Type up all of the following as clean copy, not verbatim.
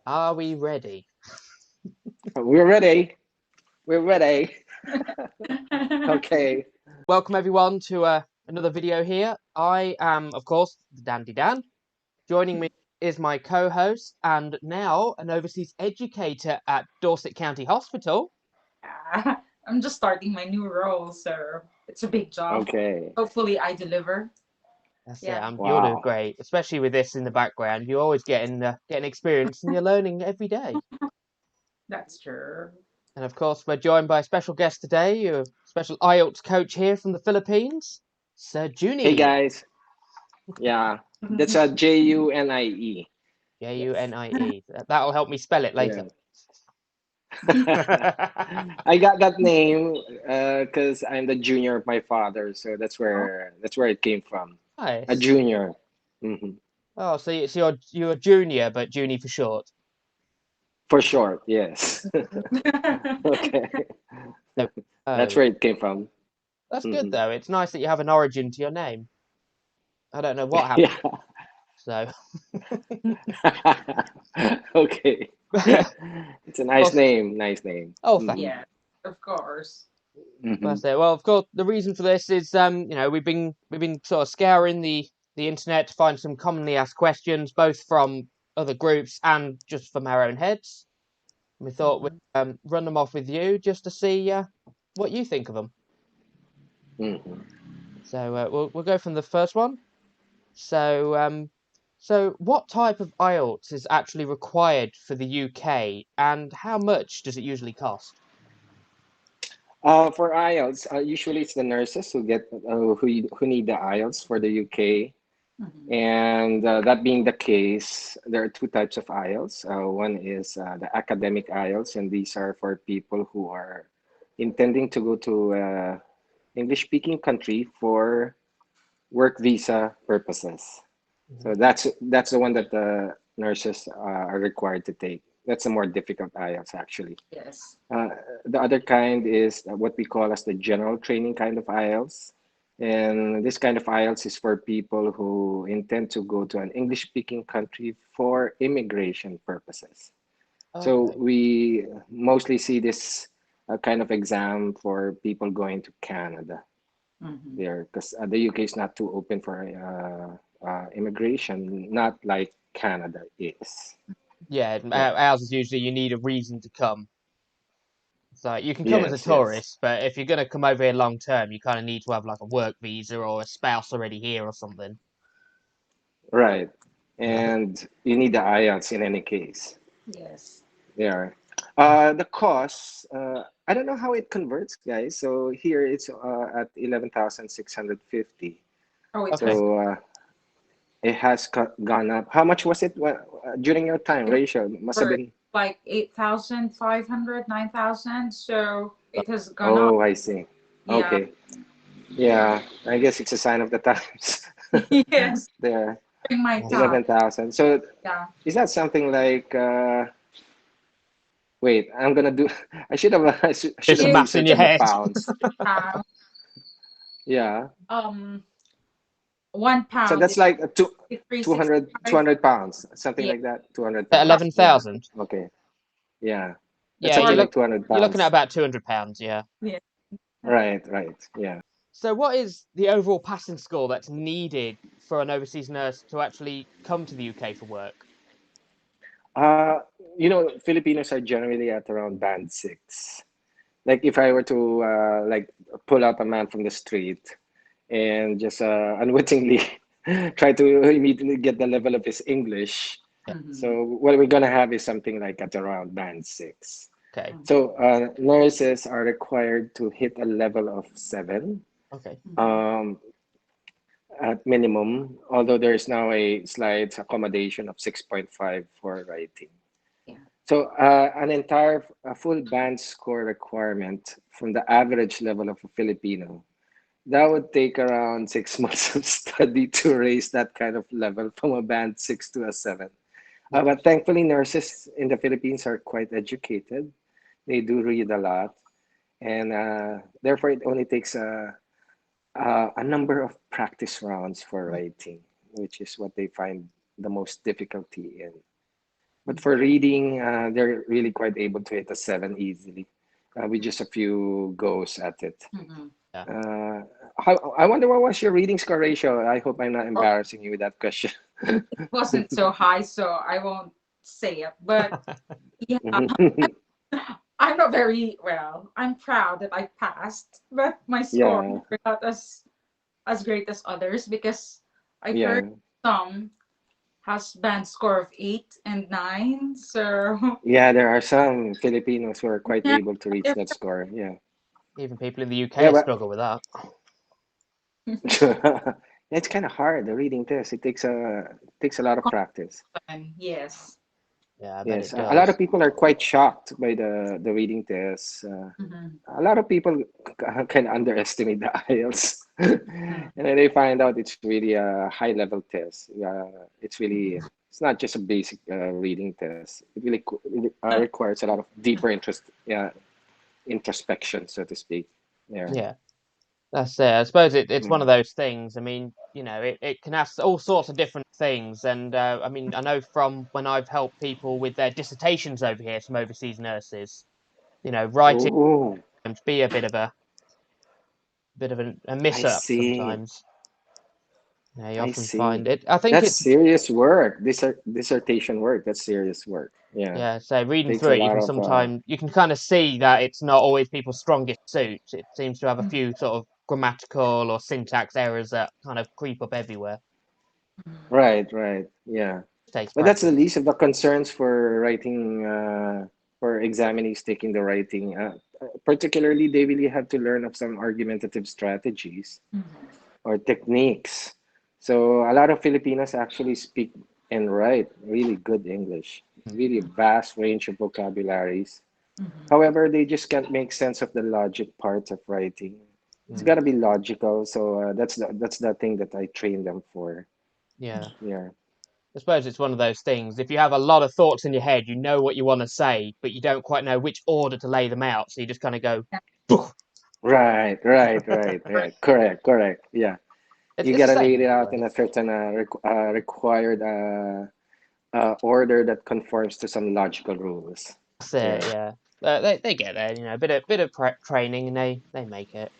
Are we ready? We're ready. We're ready. Okay. Welcome everyone to another video here. I am, of course, the Dandy Dan. Joining me is my co-host and now an overseas educator at Dorset County Hospital. Yeah, I'm just starting my new role, so it's a big job. Okay. Hopefully, I deliver. That's it. Yeah, You're doing Wow. great, especially with this in the background. You're always getting experience and you're learning every day. that's true. And of course, we're joined by a special guest today, a special IELTS coach here from the Philippines, Sir Hey Junie. guys. Yeah. That's a Junie. Yes. Junie. That'll help me spell it later. Yeah. I got that name because I'm the junior of my father, so Oh, that's where it came from. A Nice. junior. hmm Oh, so you're junior, but Junie for short. For short, yes. Okay. So, That's oh, where it came from. that's good hmm though. It's nice that you have an origin to your name. I don't know what happened. Yeah. So, Okay. It's a nice well, name. Nice name. oh, thank. yeah, of course. Hmm That's it. Well, of course, the reason for this is, we've been sort of scouring the internet to find some commonly asked questions, both from other groups and just from our own heads. We thought we'd Mhm. run them off with you just to see what you think of them. hmm So we'll go from the first one. So what type of IELTS is actually required for the UK, and how much does it usually cost? For IELTS, usually it's the nurses who get who need the IELTS for the UK. Mhm. And that being the case, there are two types of IELTS. One is the academic IELTS, and these are for people who are intending to go to English-speaking country for work visa purposes. Mhm. So that's the one that the nurses are required to take. That's a more difficult IELTS actually. Yes. Uh, the other kind is what we call as the general training kind of IELTS. And this kind of IELTS is for people who intend to go to an English speaking country for immigration purposes. So Okay. we mostly see this kind of exam for people going to Canada Mhm. there because the UK is not too open for immigration, not like Canada is. Yeah, Yeah. ours is usually you need a reason to come. So you can come as a Yes, yes. tourist, but if you're going to come over here long term, you kind of need to have like a work visa or a spouse already here or something. Right. Yeah. And you need the IELTS in any case. Yes. There. The cost, I don't know how it converts, guys. So here it's at 11,650. Oh, it Okay. has. So it has gone up. How much was it during your time, It Rachel? Must have for been. like 8,500, 9,000. So it has gone up. Oh, I see. Yeah. Okay. Yeah, I guess it's a sign of the times. Yes. There, During my Yes. time. 11,000. So Yeah. is that something like, wait, I'm gonna do, I Do should some have If maths in researched your on the head. pounds. pound, Yeah. um, 1 pound So is that's like a 200, 365. 200 pounds, something Yeah. like that. 200 At Right. pounds. Yeah. 11,000. Okay. Yeah. That's Yeah, something Or like 200 you're looking at pounds. about £200. Yeah. yeah. Right, right. Yeah. So what is the overall passing score that's needed for an overseas nurse to actually come to the UK for work? Uh, Filipinos are generally at around band six. Like if I were to like pull out a man from the street and just unwittingly try to immediately get the level of his English. Yeah. Mm-hmm. So what we're gonna have is something like at around band six. Okay. So nurses are required to hit a level of seven Okay. Mm-hmm. um, at minimum, although there's now a slight accommodation of 6.5 for writing. Yeah. So a full band score requirement from the average level of a Filipino, that would take around 6 months of study to raise that kind of level from a band six to a seven. Yeah. But thankfully, nurses in the Philippines are quite educated. They do read a lot, and therefore it only takes a number of practice rounds for writing, which is what they find the most difficulty in. But for reading, they're really quite able to hit a 7 easily, with just a few goes at it. Mhm. Yeah. Uh, I wonder what was your reading score ratio? I hope I'm not Oh, embarrassing you with that question. it wasn't so high, so I won't say it. But yeah, I'm not very well. I'm proud that I passed, but my score Yeah, are not as great as others because I heard yeah, some has band score of 8 and 9. So yeah. There are some Filipinos who are quite yeah, able to reach if that score. Yeah, Even people in the yeah, UK but struggle with that. it's kind of hard. The reading test. It takes a lot of practice. yes. Yeah, I bet Yes, it a lot of does. people are quite shocked by the reading test. Mhm. A lot of people can underestimate the IELTS, Mhm. and then they find out it's really a high level test. It's not just a basic reading test. It really requires a lot of deeper introspection, so to speak. Yeah. Yeah, that's it. I suppose it's one of Mm. those things. I mean, it can ask all sorts of different things. And I mean, I know from when I've helped people with their dissertations over here, some overseas nurses, writing Oh, can be a bit of a I miss up see. sometimes. You I often see. find it. I think That's it's serious work. Dissertation work. That's serious work. Yeah. Yeah, so reading Takes through a it, you lot can of sometimes you can kind of see that it's not always people's strongest suits. It seems to have a Mhm. few sort of grammatical or syntax errors that kind of creep up everywhere. right, right. Yeah. It takes But that's the practice. least of the concerns for writing, for examinees taking the writing. Particularly, they really have to learn of some argumentative strategies Mhm. or techniques. So a lot of Filipinos actually speak and write really good English, Mm, really vast range of vocabularies. Mhm. However, they just can't make sense of the logic parts of writing. It's mm, got to be logical. So that's the thing that I train them for. yeah, Yeah. I suppose it's one of those things. If you have a lot of thoughts in your head, you know what you want to say, but you don't quite know which order to lay them out. So you just kind of go, "Poof." Right, right, right, right. Correct, correct. Yeah. You It's the gotta same lay in it out in English. a certain required order that conforms to some logical rules. That's it. Yeah. Yeah, they get there. A bit of training, and they make it.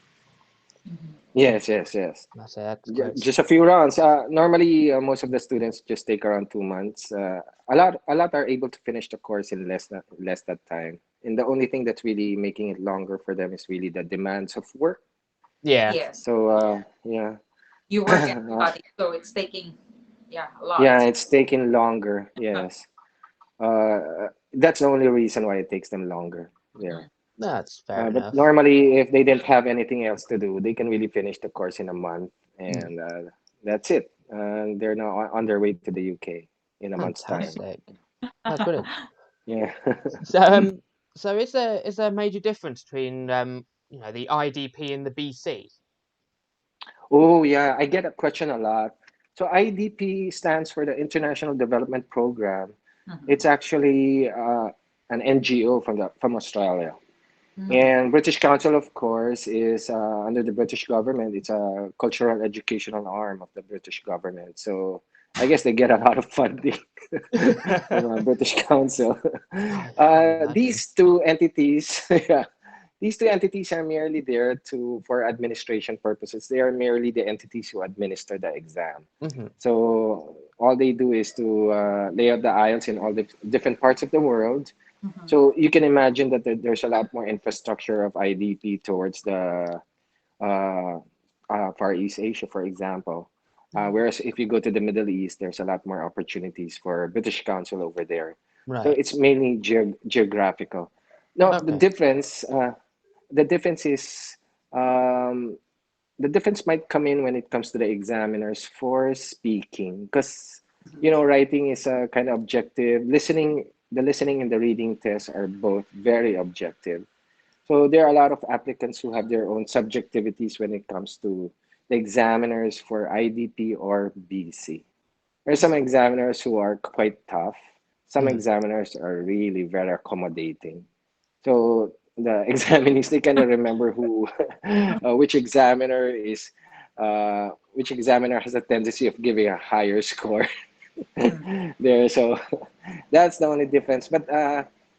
Mhm. Yes, yes, yes. That's it. That's great. Just a few rounds. Normally, most of the students just take around 2 months. A lot are able to finish the course in less that time. And the only thing that's really making it longer for them is really the demands of work. Yeah, Yes. So, yeah. You work and study, so it's taking, yeah, a Yeah, lot. it's taking longer. Yes. That's the only reason why it takes them longer. Yeah. that's fair But enough. normally, if they didn't have anything else to do, they can really finish the course in a month, Mm, and that's it. They're now on their way to the UK in a month's time. fantastic. That's brilliant. Yeah. So, so is there a major difference between the IDP and the BC? Oh, yeah. I get a question a lot. So IDP stands for the International Development Program. Mhm. It's actually an NGO from Australia. Mhm. Okay. And British Council, of course, is under the British government. It's a cultural educational arm of the British government. So I guess they get a lot of funding from British Council. I imagine. These two entities, yeah, these two entities are merely there for administration purposes. They are merely the entities who administer the exam. Hmm. So all they do is to lay out the IELTS in all the different parts of the world. Mhm. So you can imagine that there's a lot more infrastructure of IDP towards the uh, Far East Asia, for example. Mhm. Whereas if you go to the Middle East, there's a lot more opportunities for British Council over there. So Right. it's mainly geographical. Now Okay. the difference is um, the difference might come in when it comes to the examiners for speaking, because writing is a kind of objective. The listening and the reading tests are both very objective. So there are a lot of applicants who have their own subjectivities when it comes to the examiners for IDP or BC. There are some examiners who are quite tough. Some Mm. examiners are really very accommodating. So the examinees, they kind of remember which examiner has a tendency of giving a higher score. Mm. there. So that's the only difference. But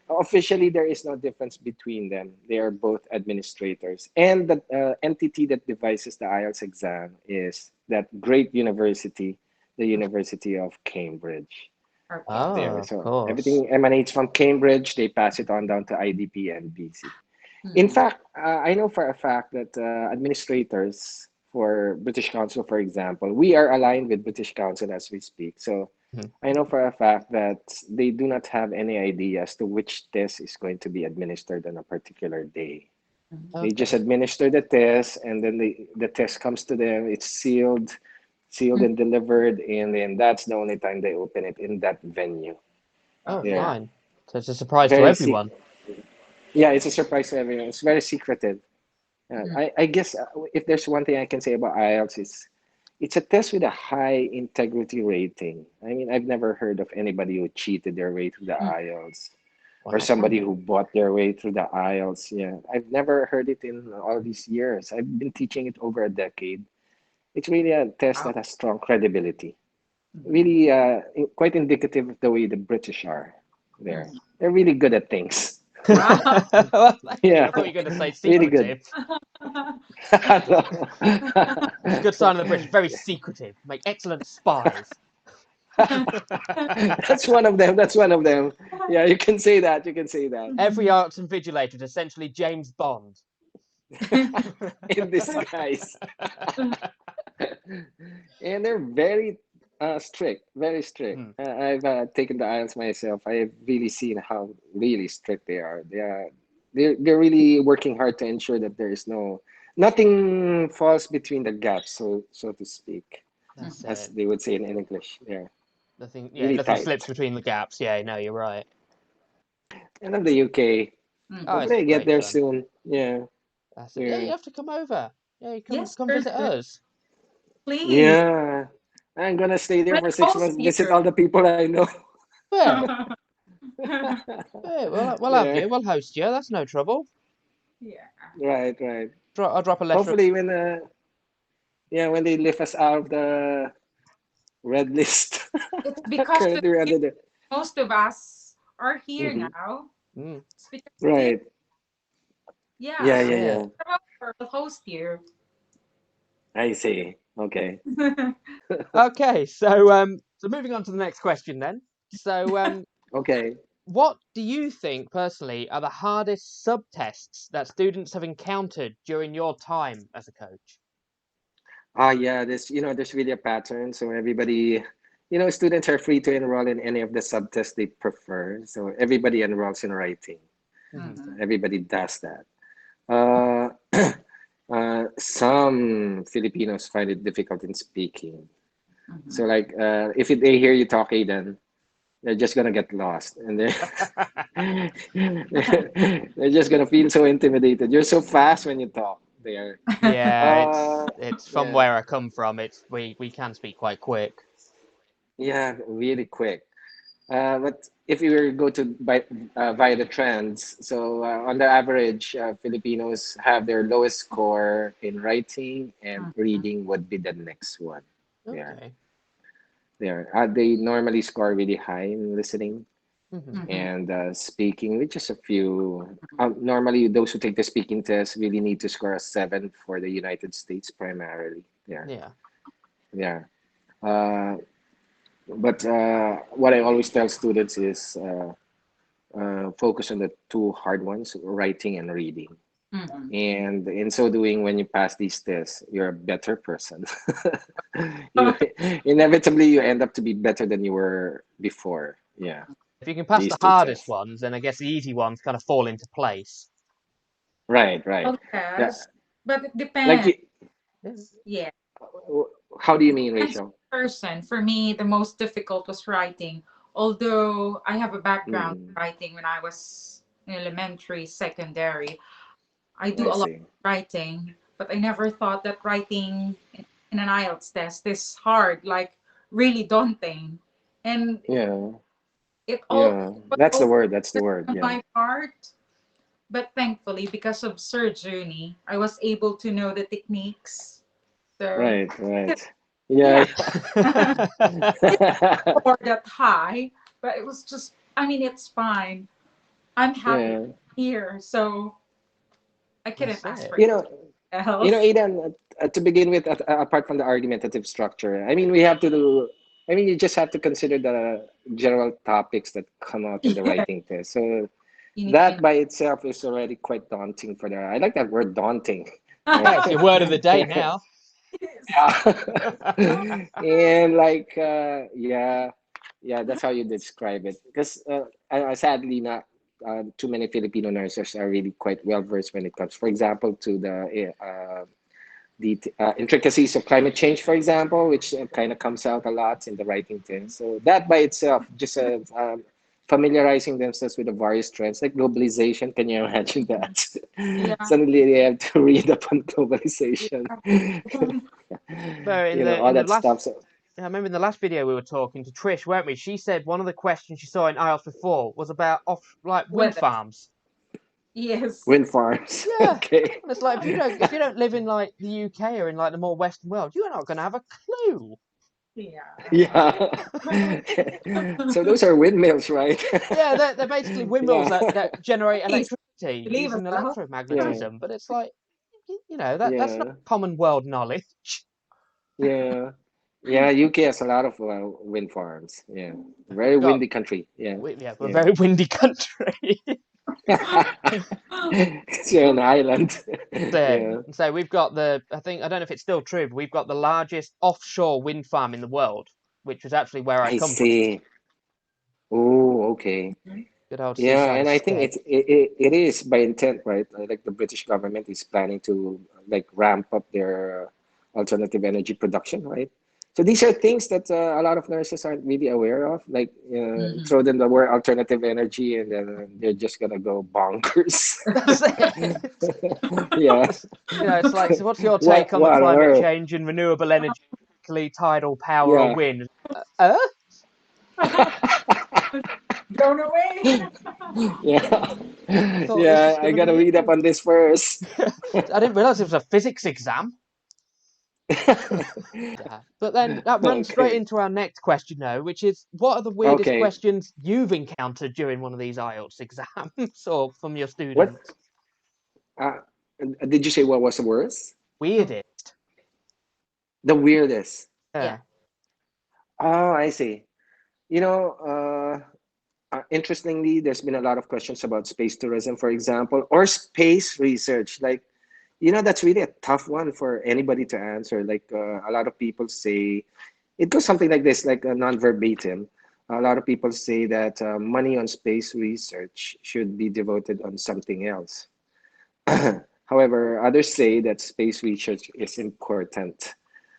officially, there is no difference between them. They are both administrators. And the entity that devises the IELTS exam is that great university, the University of Cambridge. Okay. Oh, There. of So course. everything emanates from Cambridge. They pass it on down to IDP and BC. In Mm. fact, I know for a fact that administrators for British Council, for example, we are aligned with British Council as we speak. So Mhm. I know for a fact that they do not have any idea as to which test is going to be administered on a particular day. Mm. They just Okay. administer the test, and then the test comes to them. It's sealed Mm. and delivered, and then that's the only time they open it in that venue. Oh, Okay. Yeah, fine. So it's a surprise to very everyone. yeah, it's a surprise to everyone. It's very secretive. Mm. I guess if there's one thing I can say about IELTS is it's a test with a high integrity rating. I mean, I've never heard of anybody who cheated their way through the Mm. IELTS or Wow. somebody who bought their way through the IELTS. Yeah, I've never heard it in all these years. I've been teaching it over a decade. It's really a test Wow. that has strong credibility. Mhm. Really, quite indicative of the way the British are. There, Mhm. they're really good at things. Wow. Well, thank you. I Yeah, thought you were going to say really good. secretive. It's a good sign of the British. Very secretive. Make excellent spies. That's one of them. That's one of them. Yeah, you can say that. You can say that. Every arts invigilator is essentially James Bond. In disguise. And they're very strict, very strict. Hmm. I've taken the IELTS myself. I've really seen how really strict they are. They're really working hard to ensure that there is nothing falls between the gaps, so to speak, That's as it. they would say in English. They're Nothing. Yeah, really nothing slips tight. between the gaps. Yeah, no, you're right. And of the UK. Oh, Mhm. it's Hopefully I get great there fun. soon. Yeah. That's it. Yeah, you Yeah. have to come over. Yeah, you Yes, come sure, visit sure. us. Please. Yeah. I'm gonna stay there Let's for six host months, visit here. all the people I know. Yeah, yeah. We'll have Yeah. you. We'll host you. That's no trouble. Yeah. Right, right. I'll drop a letter of. Hopefully when yeah, when they lift us out of the red list. It's because of Currently we're you. under the Most of us are here Mhm. now. Mm, It's because of you. Right. Yeah, Yeah. that's yeah, it. yeah. Come over. We'll host you. I see. Okay. Okay, so moving on to the next question then. So, Okay. what do you think personally are the hardest subtests that students have encountered during your time as a coach? Yeah, there's really a pattern. So everybody, students are free to enroll in any of the subtests they prefer. So everybody enrolls in writing. Hmm. Mhm. Everybody does that. Uh, some Filipinos find it difficult in speaking. So Mhm. like, if they hear you talk, Aiden, they're just gonna get lost, and they're just gonna feel so intimidated. You're so fast when you talk. There. Yeah, it's from Yeah, where I come from. It's we can speak quite quick. yeah, really quick. But if you were go to via the trends, so on the average, Filipinos have their lowest score in writing, and Mhm. reading would be the next one. Yeah, Okay. there. They normally score really high in listening Hmm. Mhm. and speaking, with just a few. Normally, those who take the speaking test really need to score a 7 for the United States primarily. Yeah, Yeah. yeah. Uh, but what I always tell students is focus on the two hard ones, writing and reading. Mhm. And in so doing, when you pass these tests, you're a better person. you inevitably you end up to be better than you were before. Yeah, If you can pass these the two hardest tests. ones, then I guess the easy ones kind of fall into place. Right, right. Well, Yeah, yes, but it like depends. you, Yeah. Yeah. how do you mean, Depends on Rachel? the person. For me, the most difficult was writing. Although I have a background Mm, in writing when I was in elementary, secondary, I do I a lot see. of writing, but I never thought that writing in an IELTS test is hard, like really daunting. And Yeah, it yeah. was That's the always word. That's the word. on Yeah. my part. But thankfully, because of Sir Journey, I was able to know the techniques. So Right, right. Yeah. Or that high, but it was just, I mean, it's fine. I'm happy Yeah. here, so I couldn't That's ask it. for You know, else. Aidan, to begin with, apart from the argumentative structure, I mean, we have to do, I mean, you just have to consider the general topics that come out in the Yeah, writing test. So you need to be that by itself is already quite daunting for the, I like that word daunting. Yeah, it's your word of the day now. nice. And like, yeah, that's how you describe it. Because sadly, not too many Filipino nurses are really quite well versed when it comes, for example, to the intricacies of climate change, for example, which kind of comes out a lot in the writing test. So that by itself, just familiarizing themselves with the various trends like globalization. Can you imagine that? Yeah, Suddenly they have to read upon globalization, yeah. So all in the that last, stuff. So I remember in the last video we were talking to Trish, weren't we? She said one of the questions she saw in IELTS before was about like wind Weather. farms. Yes. wind farms. Yeah, Okay. and it's like if you don't live in like the UK or in like the more Western world, you're not going to have a clue. Yeah. Yeah. So those are windmills, right? Yeah, they're basically windmills Yeah. that generate Please electricity believe as using well. Yeah. electromagnetism. But it's like that's not Yeah. common world knowledge. Yeah. Yeah. UK has a lot of wind farms. Yeah. Very Got windy country. Yeah. we're a Yeah. very windy country. It's an island. So, Yeah. so we've got I don't know if it's still true, but we've got the largest offshore wind farm in the world, which was actually where I I come from. see. Oh, okay. Good old Yeah, seaside and I think estate. it is by intent, right? Like the British government is planning to like ramp up their alternative energy production, right? So these are things that a lot of nurses aren't really aware of. Like Mhm. throw them the word alternative energy, and then they're just gonna go bonkers. That's it. Yeah. It's like, so what's your What take on the what on climate earth? change and renewable energy, particularly tidal power or Yeah. wind? Blown away. Yeah. I thought this was Yeah, I going to gotta be read up easy. on this first. I didn't realize it was a physics exam. Yeah. But then that runs straight Okay. into our next question, though, which is what are the weirdest Okay. questions you've encountered during one of these IELTS exams or from your What students? uh, did you say what was the worst? Weirdest. The weirdest. Yeah. Yeah. Oh, I see. You know, interestingly, there's been a lot of questions about space tourism, for example, or space research. Like, that's really a tough one for anybody to answer. Like, a lot of people say it goes something like this, like non-verbatim. A lot of people say that money on space research should be devoted on something else. However, others say that space research is important.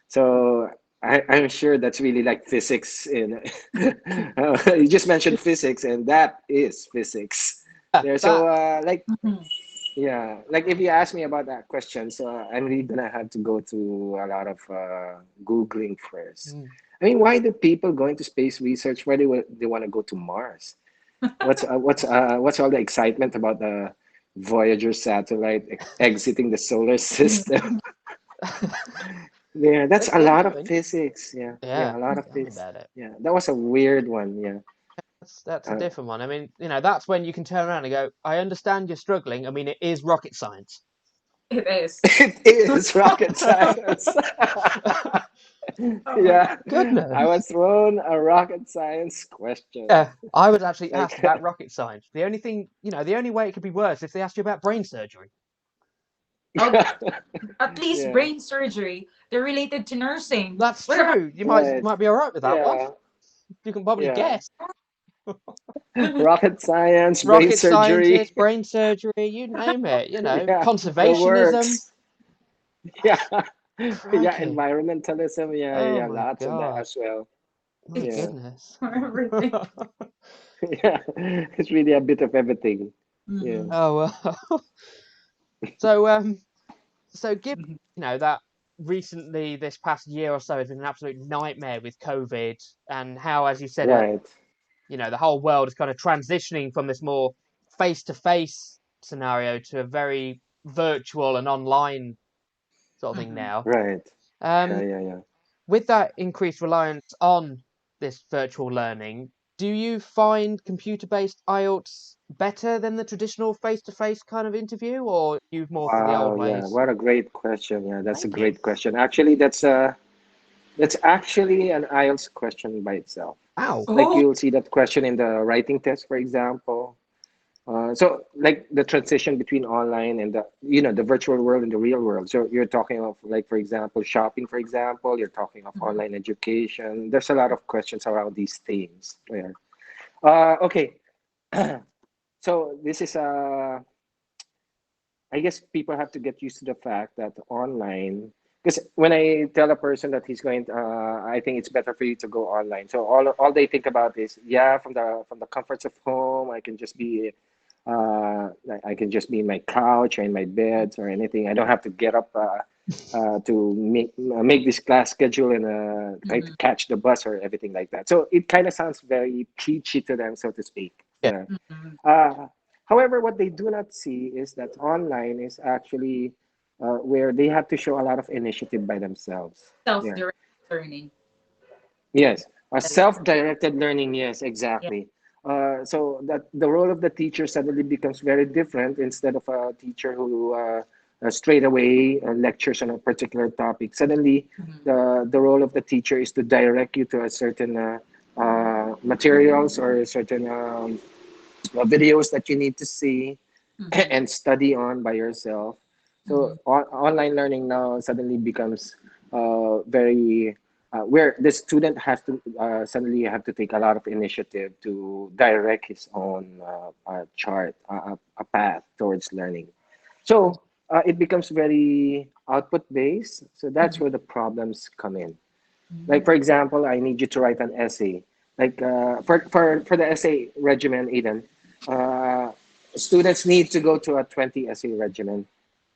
So I'm sure that's really like physics. In you just mentioned physics, and that is physics. There. So That like Mhm. yeah, like if you ask me about that question, so I'm really gonna have to go through a lot of googling first. mm, I mean, why do people go into space research? Why they want to go to Mars? What's all the excitement about the Voyager satellite exiting the solar system? Yeah, that's a yeah, lot I of mean, physics. Yeah, yeah, yeah, a lot of tell me physics. about it. Yeah, that was a weird one. Yeah, That's a uh, different one. I mean, that's when you can turn around and go, I understand you're struggling. I mean, it is rocket science. It is. it is rocket science. Oh my Yeah, I Goodness. was thrown a rocket science question. Yeah, I was actually asked Like, about rocket science. The only thing, the only way it could be worse if they asked you about brain surgery. God. yeah, At least yeah, brain surgery. They're related to nursing. That's What about true. You might right. might be all right with that one. Yeah, You can probably yeah. guess. Rocket science, brain Rocket surgery. scientist, brain surgery, you name it. Yeah, the Conservationism. works. Yeah, yeah, Crikey. environmentalism. Yeah, Oh yeah, my lots of that God. as well. My it's Yeah, goodness. everything? yeah, it's really a bit of everything. Yeah, Mhm. Oh well. So so given Mhm. that recently this past year or so has been an absolute nightmare with COVID and how, as you said, right. the whole world is kind of transitioning from this more face-to-face scenario to a very virtual and online sort of thing Mhm. now. Right. Yeah, Um, yeah, yeah. with that increased reliance on this virtual learning, do you find computer-based IELTS better than the traditional face-to-face kind of interview, or you more for the old Wow, yeah, ways? what a great question. Yeah, that's a Thank you. great question. Actually, that's actually an IELTS question by itself. Wow. Like Oh. you'll see that question in the writing test, for example. So like the transition between online and the virtual world and the real world. So you're talking of like, for example, shopping, for example, you're talking of Mhm. online education. There's a lot of questions around these themes there. Okay. So this is I guess people have to get used to the fact that online, because when I tell a person that he's going, I think it's better for you to go online. So all they think about is, yeah, from the comforts of home, I can just be, I can just be in my couch or in my beds or anything. I don't have to get up to make this class schedule and try to Mhm. catch the bus or everything like that. So it kind of sounds very preachy to them, so to speak. Yeah. Yeah. Mhm. Uh, However, what they do not see is that online is actually where they have to show a lot of initiative by themselves. Yeah. Self-directed learning. Yes. A That is self-directed learning. Yes, yeah. exactly. So that the role of the teacher suddenly becomes very different instead of a teacher who straight away lectures on a particular topic. Suddenly, Mhm. the role of the teacher is to direct you to a certain materials or certain videos that you need to see Mhm. and study on by yourself. So Mhm. online learning now suddenly becomes very where the student has to suddenly have to take a lot of initiative to direct his own chart, a path towards learning. So it becomes very output based. So that's Mhm. where the problems come in. Like Mhm. for example, I need you to write an essay. Like for the essay regimen, Eden, uh, students need to go to a 20 essay regimen.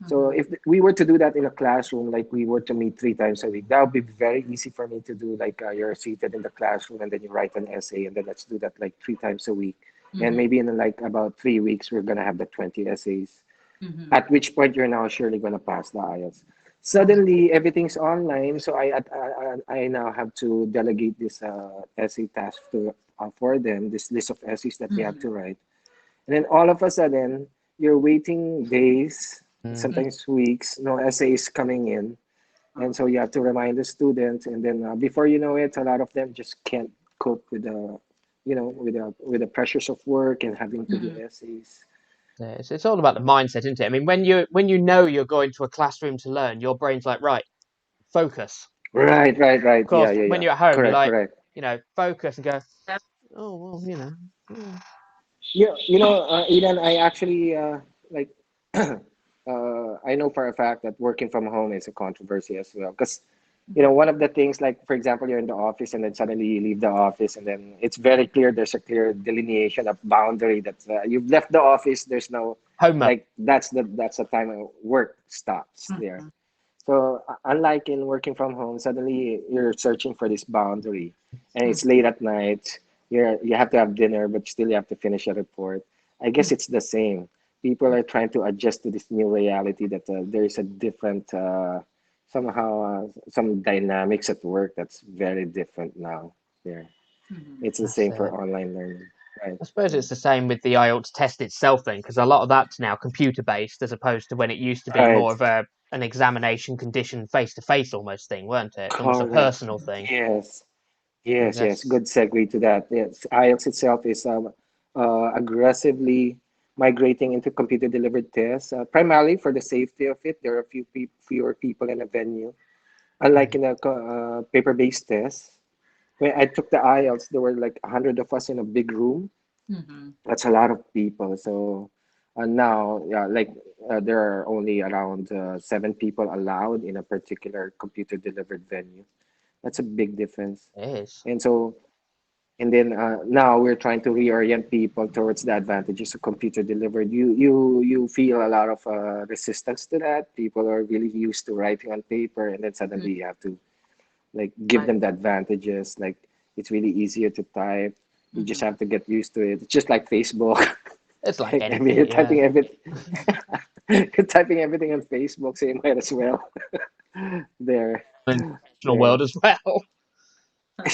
So Mhm. if we were to do that in a classroom, like we were to meet 3 times a week, that would be very easy for me to do. Like you're seated in the classroom and then you write an essay, and then let's do that like 3 times a week. And Mhm. maybe in like about 3 weeks, we're gonna have the 20 essays, Mhm. at which point you're now surely going to pass the IELTS. Oh. Suddenly, everything's online, so I now have to delegate this essay task to for them, this list of essays that they have Mhm. to write. And then all of a sudden, you're waiting days, Mhm. sometimes weeks, no essays coming in. And so you have to remind the students, and then before you know it, a lot of them just can't cope with the pressures of work and having to do Mhm. essays. Yeah, it's all about the mindset, isn't it? I mean, when you know you're going to a classroom to learn, your brain's like, right, focus. Right, right, right. Of Yeah, course, yeah, when yeah. you're at home, you're Correct, like, correct. focus and go, That- oh well, yeah. Yeah, Eden, I actually like. I know for a fact that working from home is a controversy as well, because Mhm. one of the things, like for example, you're in the office and then suddenly you leave the office, and then it's very clear there's a clear delineation of boundary that you've left the office. There's no Homer. like that's the time work stops there. Mhm. So unlike in working from home, suddenly you're searching for this boundary, and Mhm. it's late at night. You have to have dinner, but still you have to finish a report. I guess it's the same. People are trying to adjust to this new reality that there is a different somehow some dynamics at work that's very different now. Yeah, Mhm. it's the That's same for it. online learning, right? I suppose Yeah. it's the same with the IELTS test itself then, because a lot of that's now computer based as opposed to when it used to be more Right. of an examination condition face to face almost thing, weren't it? Almost a Correct. personal thing. Yes. I Yes, yes, guess. good segue to that. Yes, IELTS itself is aggressively migrating into computer delivered tests, primarily for the safety of it. There are fewer people in a venue, unlike Mm. in a paper-based test. When I took the IELTS, there were like 100 of us in a big room. Mhm. That's a lot of people. So now, yeah, like there are only around 7 people allowed in a particular computer delivered venue. That's a big difference. It is. And so and then now we're trying to reorient people towards the advantages of computer delivered. You feel a lot of resistance to that. People are really used to writing on paper, and then Mhm. suddenly you have to like give Like, them the advantages. Like it's really easier to type. You just mhm. have to get used to it. It's just like Facebook. It's like I mean, anything, yeah. you're typing everything on Facebook, so you might as well there. professional world as well.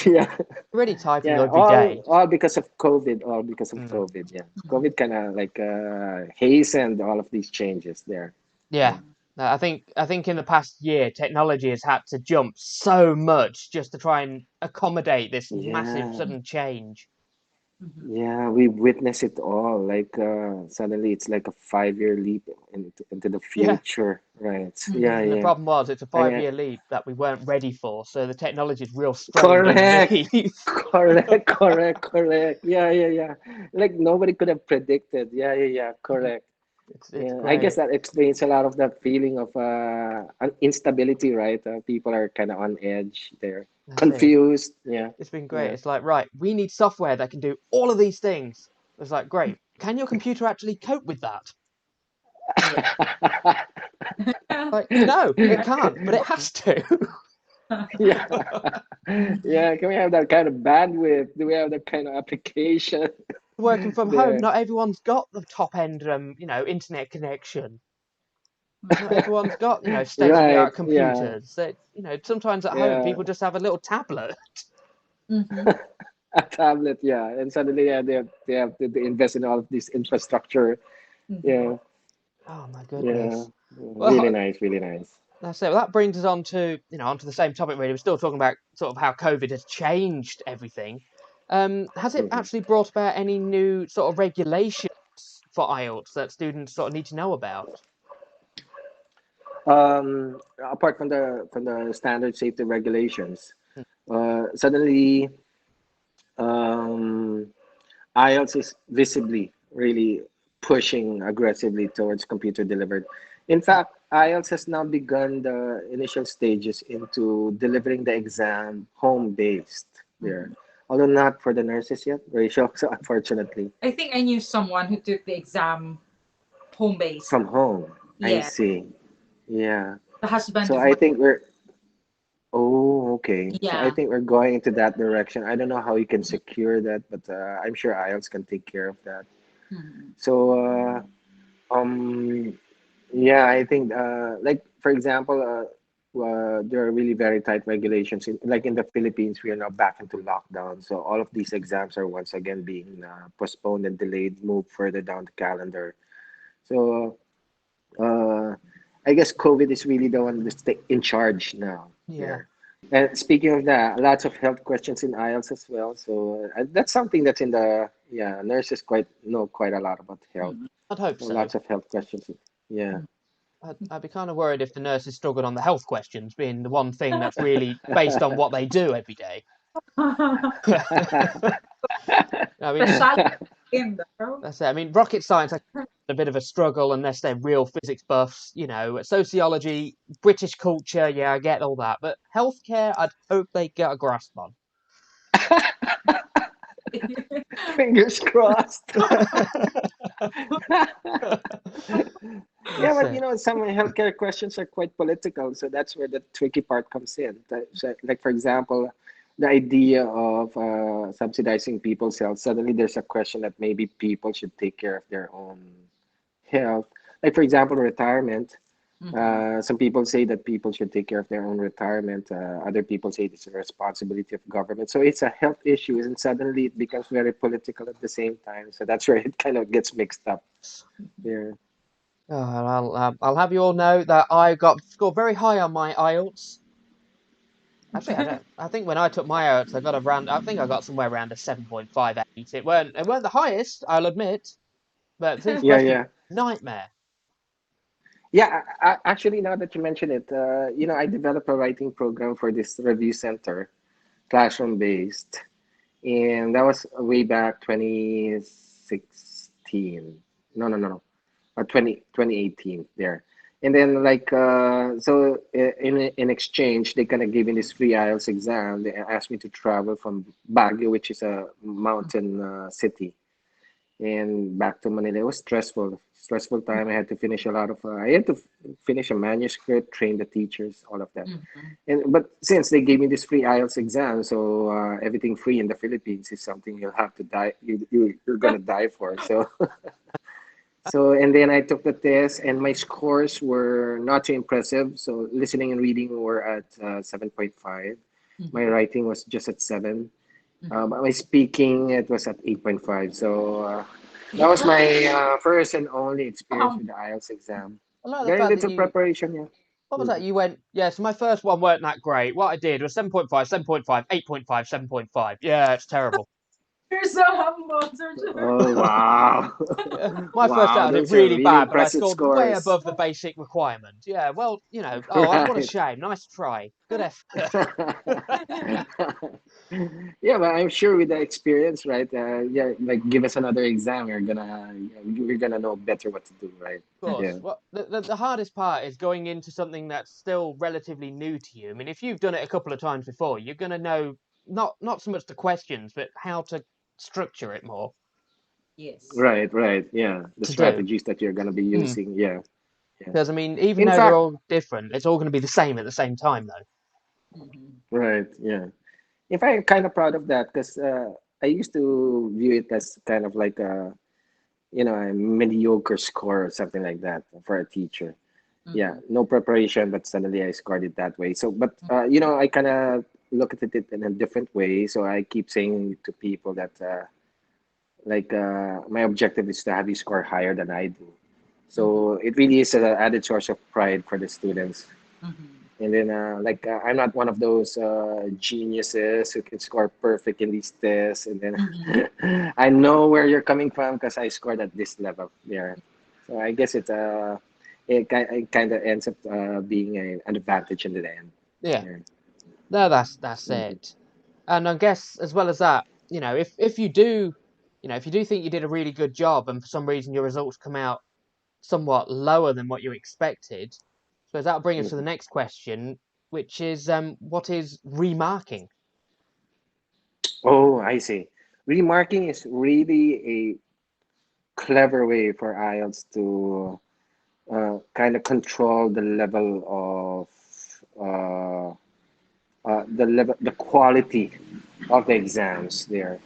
Yeah. Really typing Yeah, every day. all because of COVID, all because of Mm. COVID. Yeah, COVID kind of like hastened all of these changes there. Yeah. Yeah. I think in the past year, technology has had to jump so much just to try and accommodate this massive Yeah, sudden change. yeah, we witness it all. Like suddenly it's like a 5-year leap into the Yeah. future, right? Mhm. Yeah, And the yeah. problem was it's a I mean, 5-year leap that we weren't ready for, so the technology is real strange correct, underneath. correct. Yeah, yeah, yeah. Like nobody could have predicted. Yeah, yeah, yeah. Correct. It's Yeah, I guess great. that explains a lot of that feeling of instability, right? People are kind of on edge. They're That's it. confused. Yeah, It's been great. yeah. It's like, right, we need software that can do all of these things. It's like, great. Can your computer actually cope with that? Yeah. Like, no, it can't, but it has to. Yeah, yeah. Can we have that kind of bandwidth? Do we have that kind of application Working from home, there? not everyone's got the top end, internet connection. Not Mhm. everyone's got, state of the Right. art Yeah. computers. That, sometimes at home Yeah. people just have a little tablet. Mhm. A tablet. Yeah. And suddenly, yeah, they have to invest in all of this infrastructure. Mhm. Yeah. Oh my Yeah. goodness. Really Well, nice. Really nice. that's it. Well, that brings us on to, onto the same topic really. We're still talking about sort of how COVID has changed everything. Has it Mhm. actually brought about any new sort of regulations for IELTS that students sort of need to know about? Apart from the standard safety regulations, suddenly um, IELTS is visibly really pushing aggressively towards computer delivered. In fact, IELTS has now begun the initial stages into delivering the exam home based there. Mhm. Although not for the nurses yet, Rachel, so unfortunately. I think I knew someone who took the exam home based. From home. I Yeah, see. Yeah. the husband So of I my. think we're Oh, okay. So I Yeah. think we're going into that direction. I don't know how you can secure that, but I'm sure IELTS can take care of that. Mhm. So, yeah, I think, like for example, there are really very tight regulations. Like in the Philippines, we are now back into lockdown. So all of these exams are once again being postponed and delayed, moved further down the calendar. So, I guess COVID is really the one that's in charge now. Yeah. There. And speaking of that, lots of health questions in IELTS as well. So that's something that's in the yeah nurses quite know quite a lot about health. Mhm. I'd hope So so. lots of health questions. Yeah. I'd be kind of worried if the nurses struggled on the health questions, being the one thing that's really based on what they do every day. I mean, Special in though. that's it. I mean, rocket science I a bit of a struggle unless they're real physics buffs. Sociology, British culture, yeah, I get all that. But healthcare, I'd hope they get a grasp on. Fingers crossed. Yeah, That's but it. some healthcare questions are quite political, so that's where the tricky part comes in. So, like for example, the idea of subsidizing people's health. Suddenly, there's a question that maybe people should take care of their own health. Like for example, retirement. Mhm. Some people say that people should take care of their own retirement. Other people say it's a responsibility of government. So it's a health issue, and suddenly it becomes very political at the same time. So that's where it kind of gets mixed up. Yeah. Oh, I'll have you all know that I got scored very high on my IELTS. Actually, I don't. I think when I took my IELTS, I got around. I think I got somewhere around a 7.58. It weren't the highest, I'll admit, but these Yeah, questions yeah. nightmare. Yeah, actually, now that you mention it, I developed a writing program for this review center, classroom based, and that was way back 2016. No, no, no, no, 2018 there. And then like so in exchange, they kind of gave me this free IELTS exam. They asked me to travel from Baguio, which is a mountain city, and back to Manila. It was stressful time. I had to finish a lot of. I had to finish a manuscript, train the teachers, all of that. Mhm. And but since they gave me this free IELTS exam, so everything free in the Philippines is something you'll have to die. You're gonna die for. So So, and then I took the test, and my scores were not too impressive. So, listening and reading were at 7.5. My Mhm, writing was just at 7. mhm. My speaking, it was at 8.5. So, that was Yeah. my first and only experience Um, with the IELTS exam. I like the Very fact that little you. preparation, yeah. What was that? Mhm. You went. Yeah. So my first one weren't that great. What I did was 7.5, 7.5, 8.5, 7.5. Yeah, it's terrible. you're so humble, Sir Oh, Jerome. wow. Yeah, my first Wow, out I did those are really really bad, but I impressive scored way scores. above the basic requirement. Yeah, well, oh, what a Right. shame. Nice try. Good effort. Yeah, but I'm sure with the experience, right? Yeah, like give us another exam, we're gonna know better what to do, right? Of course. Yeah. Well, the hardest part is going into something that's still relatively new to you. I mean, if you've done it a couple of times before, you're going to know not so much the questions, but how to structure it more Yes. Right, right. Yeah. The to do. strategies that you're gonna be Mm. using. Yeah, yeah. Because I mean, even In though they're fact, all different, it's all going to be the same at the same time, though. Mhm. right, yeah. In fact, I'm kind of proud of that because I used to view it as kind of like a mediocre score or something like that for a teacher. Yeah, Mhm. no preparation, but suddenly I scored it that way. So, but I kind of look at it in a different way. So I keep saying to people that my objective is to have you score higher than I do. Mhm. So it really is an added source of pride for the students. Mhm. And then, I'm not one of those geniuses who can score perfect in these tests. And Mhm. then I know where you're coming from because I scored at this level there. So I guess it kind of ends up being an advantage in the end. Yeah. Yeah. No, that's Mhm. it. And I guess as well as that, if you do, if you do think you did a really good job, and for some reason your results come out somewhat lower than what you expected, so that'll bring us to the Mhm. next question, which is what is remarking? Oh, I see. Remarking is really a clever way for IELTS to kind of control the quality of the exams there.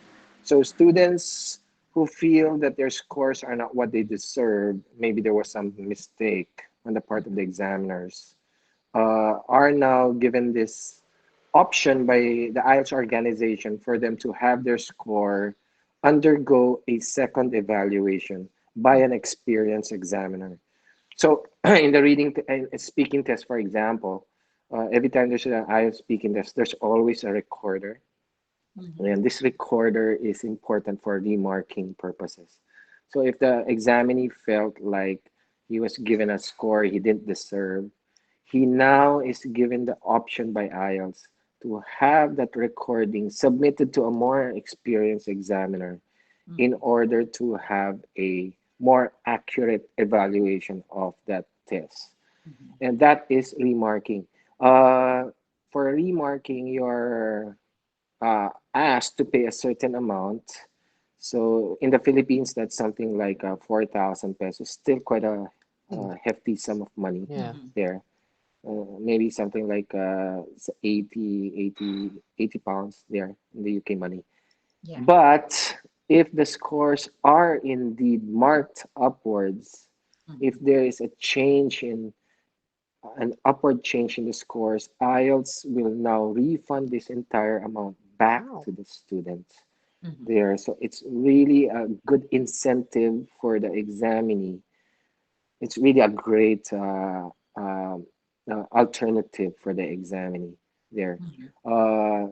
So students who feel that their scores are not what they deserve, maybe there was some mistake on the part of the examiners, are now given this option by the IELTS organization for them to have their score undergo a second evaluation by an experienced examiner. So in the reading and speaking test, for example, every time there's an IELTS speaking test, there's always a recorder. And Mhm. this recorder is important for remarking purposes. So if the examinee felt like he was given a score he didn't deserve, he now is given the option by IELTS to have that recording submitted to a more experienced examiner in Mhm. order to have a more accurate evaluation of that test. Mhm. And that is remarking. Uh, for remarking, you're asked to pay a certain amount. So in the Philippines, that's something like 4,000 pesos, still quite Hmm. a hefty sum of money Yeah. Mhm. there. Maybe something like 80 pounds there in the UK money. Yeah. But if the scores are indeed marked upwards, if Mhm. there is a change in an upward change in the scores, IELTS will now refund this entire amount back Wow. to the student Mhm. there. So it's really a good incentive for the examinee. It's really a great alternative for the examinee there. Mhm. Uh,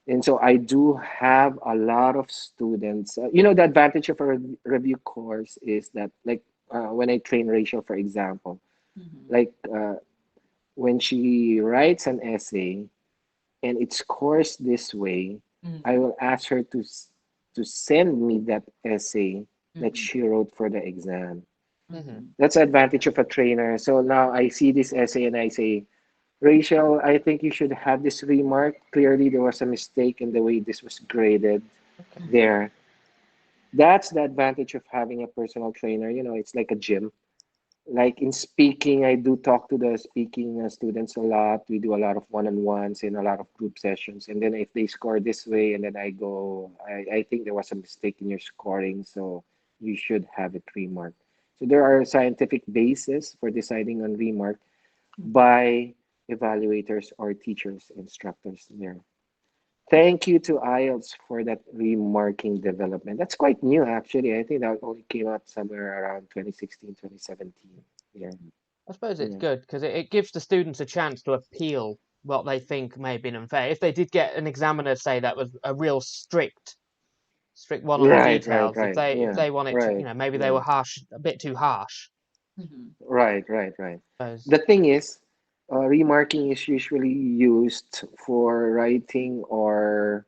and so I do have a lot of students. The advantage of a review course is that, like, when I train Rachel, for example, Mhm. like when she writes an essay and it scores this way, I Mhm. will ask her to send me that essay that Mhm. she wrote for the exam. Hmm. Mhm. That's the advantage of a trainer. So now I see this essay and I say, Rachel, I think you should have this remark. Clearly, there was a mistake in the way this was graded Okay. Mhm. there. That's the advantage of having a personal trainer. It's like a gym. Like in speaking, I do talk to the speaking students a lot. We do a lot of one-on-ones and a lot of group sessions. And then if they score this way, and then I go, I think there was a mistake in your scoring, so you should have it remarked. So there are scientific basis for deciding on remark by evaluators or teachers, instructors there. Thank you to IELTS for that remarking development. That's quite new, actually. I think that only came out somewhere around 2016, 2017. Yeah, I suppose it's yeah. good because it gives the students a chance to appeal what they think may have been unfair. If they did get an examiner say that was a real strict one on the Right, right, details, right. if Yeah, they want it to, right. maybe they Yeah. were harsh, a bit too harsh. Mhm. Right, right, right. I suppose. The thing is, remarking is usually used for writing or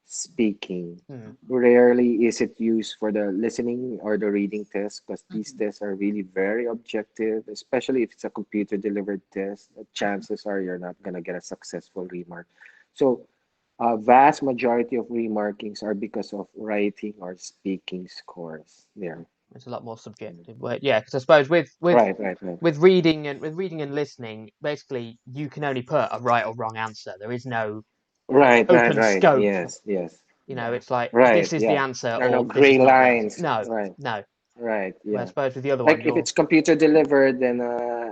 speaking. Hmm. Rarely is it used for the listening or the reading test because these Mhm. tests are really very objective, especially if it's a computer delivered test. The chances are you're not going to get a successful remark. So, a vast majority of remarkings are because of writing or speaking scores there. It's a lot more subjective. But yeah, because I suppose Right, right, right. with reading and listening, basically you can only put a right or wrong answer. There is no Right, right, open right. scope. Yes, yes. Yeah. It's like Right, this is the yeah. answer There are no or this gray is not the answer. lines. No, Right, no. right, Well, I yeah. suppose with the other one, Like if you're it's computer delivered, then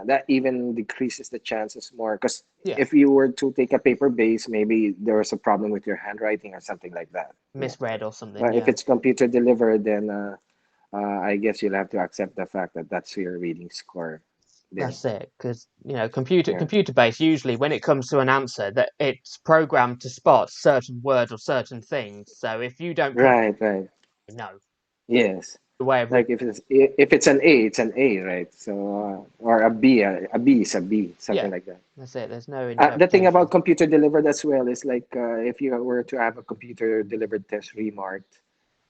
that even decreases the chances more. Because yeah if you were to take a paper base, maybe there was a problem with your handwriting or something like that. Yeah. misread or something. But if Yeah, it's computer delivered, then I guess you'll have to accept the fact that that's your reading score there. that's it. Because Yeah. computer based usually when it comes to an answer that it's programmed to spot certain words or certain things. So if you don't put Right, right. no Yes. the way of Like if it's an A, it's an A, right? So or a B is a B, yeah, something like that. that's it. There's no The thing interpretation. about computer delivered as well is like if you were to have a computer delivered test remarked,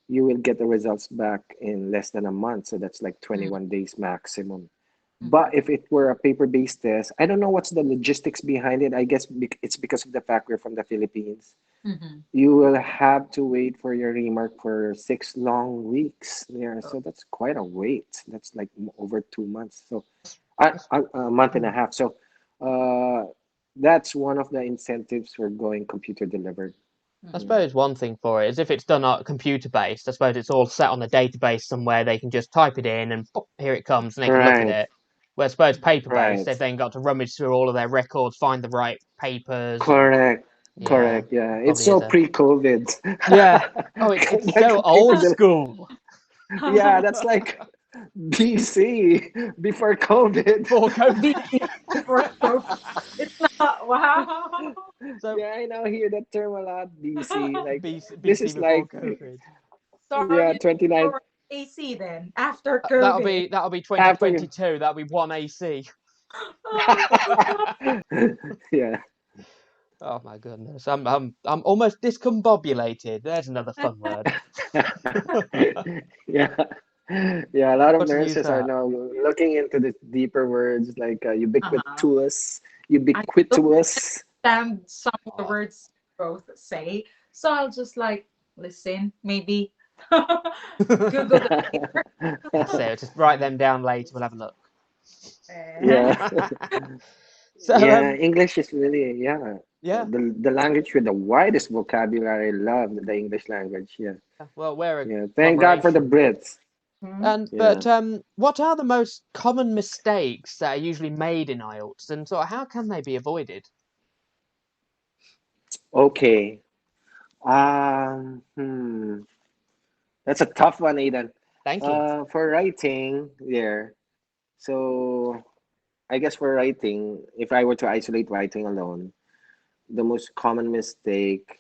you will get the results back in less than a month. So that's like Mhm. 21 days maximum. But Mhm. if it were a paper-based test, I don't know what's the logistics behind it. I guess it's because of the fact we're from the Philippines. Mhm. You will have to wait for your remark for 6 long weeks. Yeah, Oh. so that's quite a wait. That's like over 2 months. So That's- a month and a hmm. half. So uh, that's one of the incentives for going computer delivered. I Yeah. Mhm. suppose one thing for it is if it's done computer based, I suppose it's all set on a database somewhere. They can just type it in and pop, here it comes, and they can look at Right, it. Where I suppose paper based, right. they've then got to rummage through all of their records, find the right papers, and Correct, yeah, correct. Yeah, it's probably is so a pre-COVID. yeah. Oh, it's Like so computer old del school. Yeah, that's like BC before COVID. Before COVID. BC before COVID. It's not. Wow. So Yeah, I now hear that term a lot, BC. Like this BC is before like COVID. So how yeah, do you 29 for AC then after That'll COVID? be after 2022. That'll be one AC. Oh my yeah. Oh my goodness, I'm almost discombobulated. There's another fun word. Yeah. Yeah, a lot of Got to use nurses are that. now looking into the deeper words like Uh-huh. I don't ubiquitous. understand some of the Oh, words you both say, so I'll just like listen, maybe Google them later. that's it. Just write them down later. We'll have a look. Yeah. So Yeah, English is really, yeah, yeah. the language with the widest vocabulary. I love the English language. Yeah. Well, we're a Yeah. Thank God for the conglomeration. Brits. Hmm. Yeah. What are the most common mistakes that are usually made in IELTS, and sort of how can they be avoided? Okay. That's a tough one, Aidan. Thank you. For writing, there. So I guess for writing, if I were to isolate writing alone, the most common mistake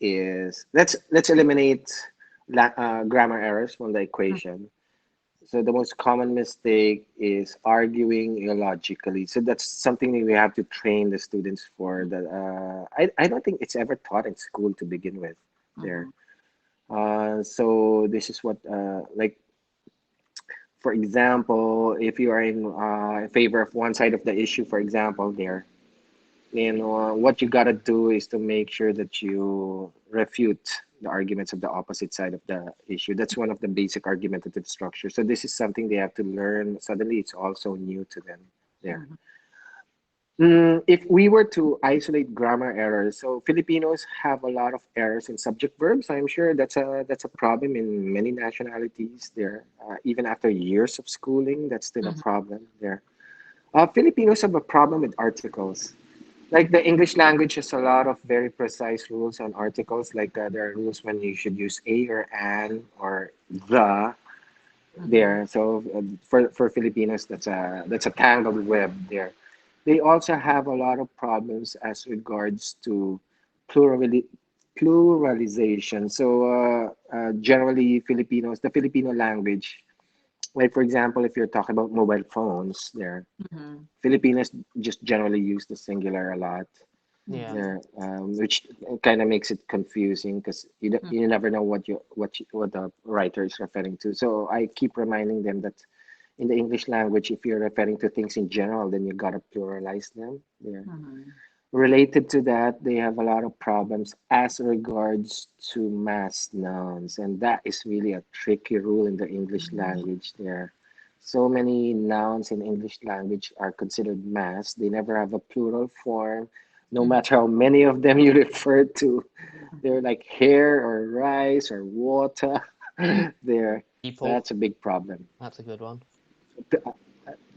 is let's eliminate grammar errors from the equation. So the most common mistake is arguing illogically. So that's something that we have to train the students for. That I don't think it's ever taught in school to begin with. There. Hmm. So this is what like for example, if you are in favor of one side of the issue, for example, there, then what you gotta do is to make sure that you refute the arguments of the opposite side of the issue. That's one of the basic argumentative structure. So this is something they have to learn. Suddenly, it's also new to them. There. Hmm. If we were to isolate grammar errors, so Filipinos have a lot of errors in subject verbs. I'm sure that's a problem in many nationalities there. Even after years of schooling, that's still a Mhm. problem there. Filipinos have a problem with articles. Like the English language has a lot of very precise rules on articles. Like there are rules when you should use a or an or the Mhm. there. So for Filipinos, that's a tangled web there. They also have a lot of problems as regards to plurali- pluralization. So generally, the Filipino language, like for example, if you're talking about mobile phones, there Mhm. Filipinos just generally use the singular a lot Yeah. Mhm. there, which kind of makes it confusing because Mhm. you never know what the writer is referring to. So I keep reminding them that in the English language, if you're referring to things in general, then you gotta pluralize them. Yeah. Mhm. Related to that, they have a lot of problems as regards to mass nouns, and that is really a tricky rule in the English Mhm. language there. So many nouns in English language are considered mass. They never have a plural form, no Mhm. matter how many of them you refer to. They're Mhm. like hair or rice or water. There, People. that's a big problem. That's a good one.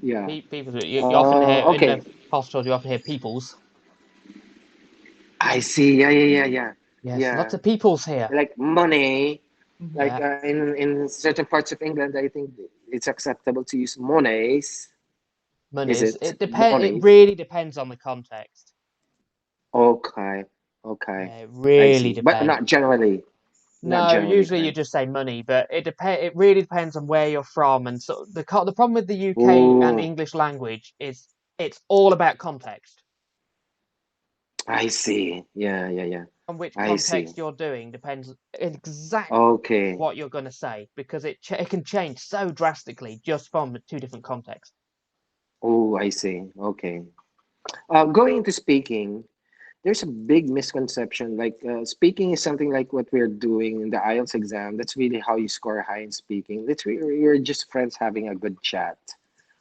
Yeah. People. You often hear in Okay. the hospitals. You often hear peoples. I see. Yeah, yeah, yeah, yeah. Yes, lots Yeah. of peoples here. Like money, like Mhm. Yeah, in certain parts of England, I think it's acceptable to use monies. Is monies. it It monies? really depends on the context. Okay, okay. Yeah, it I really see. But depends. not generally. Not No, generally, usually you right? just say money, but it really depends on where you're from, and so the problem with the UK and Oh, English language is it's all about context. I see. Yeah, yeah, yeah. On which I see. context you're doing depends exactly Okay. what you're going to say because it can change so drastically just from the two different contexts. Oh, I see. Okay. Going into speaking, there's a big misconception. Like speaking is something like what we're doing in the IELTS exam. That's really how you score high in speaking. We're just friends having a good chat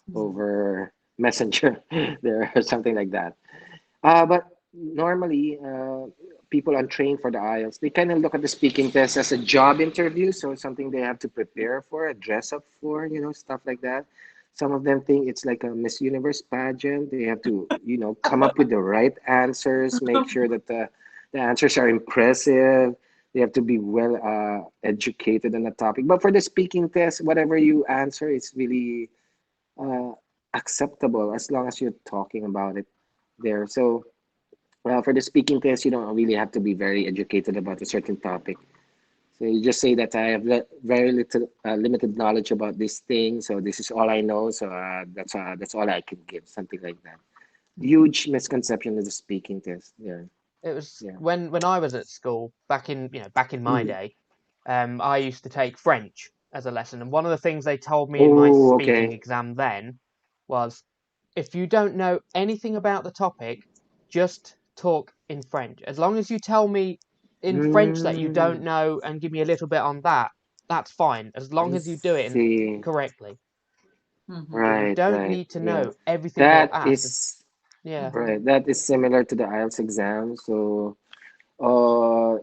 Mhm. over Messenger there or something like that. But normally, people untrained for the IELTS, they kind of look at the speaking test as a job interview, so something they have to prepare for, dress up for, stuff like that. Some of them think it's like a Miss Universe pageant. They have to, come up with the right answers, make sure that the answers are impressive. They have to be well educated on the topic. But for the speaking test, whatever you answer, it's really uh, acceptable as long as you're talking about it there. So for the speaking test, you don't really have to be very educated about a certain topic. So you just say that I have very little limited knowledge about this thing, so this is all I know. So that's all I can give, something like that. Huge misconception of the speaking test. Yeah, It was yeah. when I was at school back in my Mm. day. I used to take French as a lesson, and one of the things they told me in my Oh, speaking okay. exam then was if you don't know anything about the topic, just talk in French. As long as you tell me in French that you don't Mm, know and give me a little bit on that, that's fine. As long I as you do it see. correctly. Mhm. You Right, don't right. need to Yeah, know everything you're that asked. is Yeah. right. Mhm. That is similar to the IELTS exam. So, uh,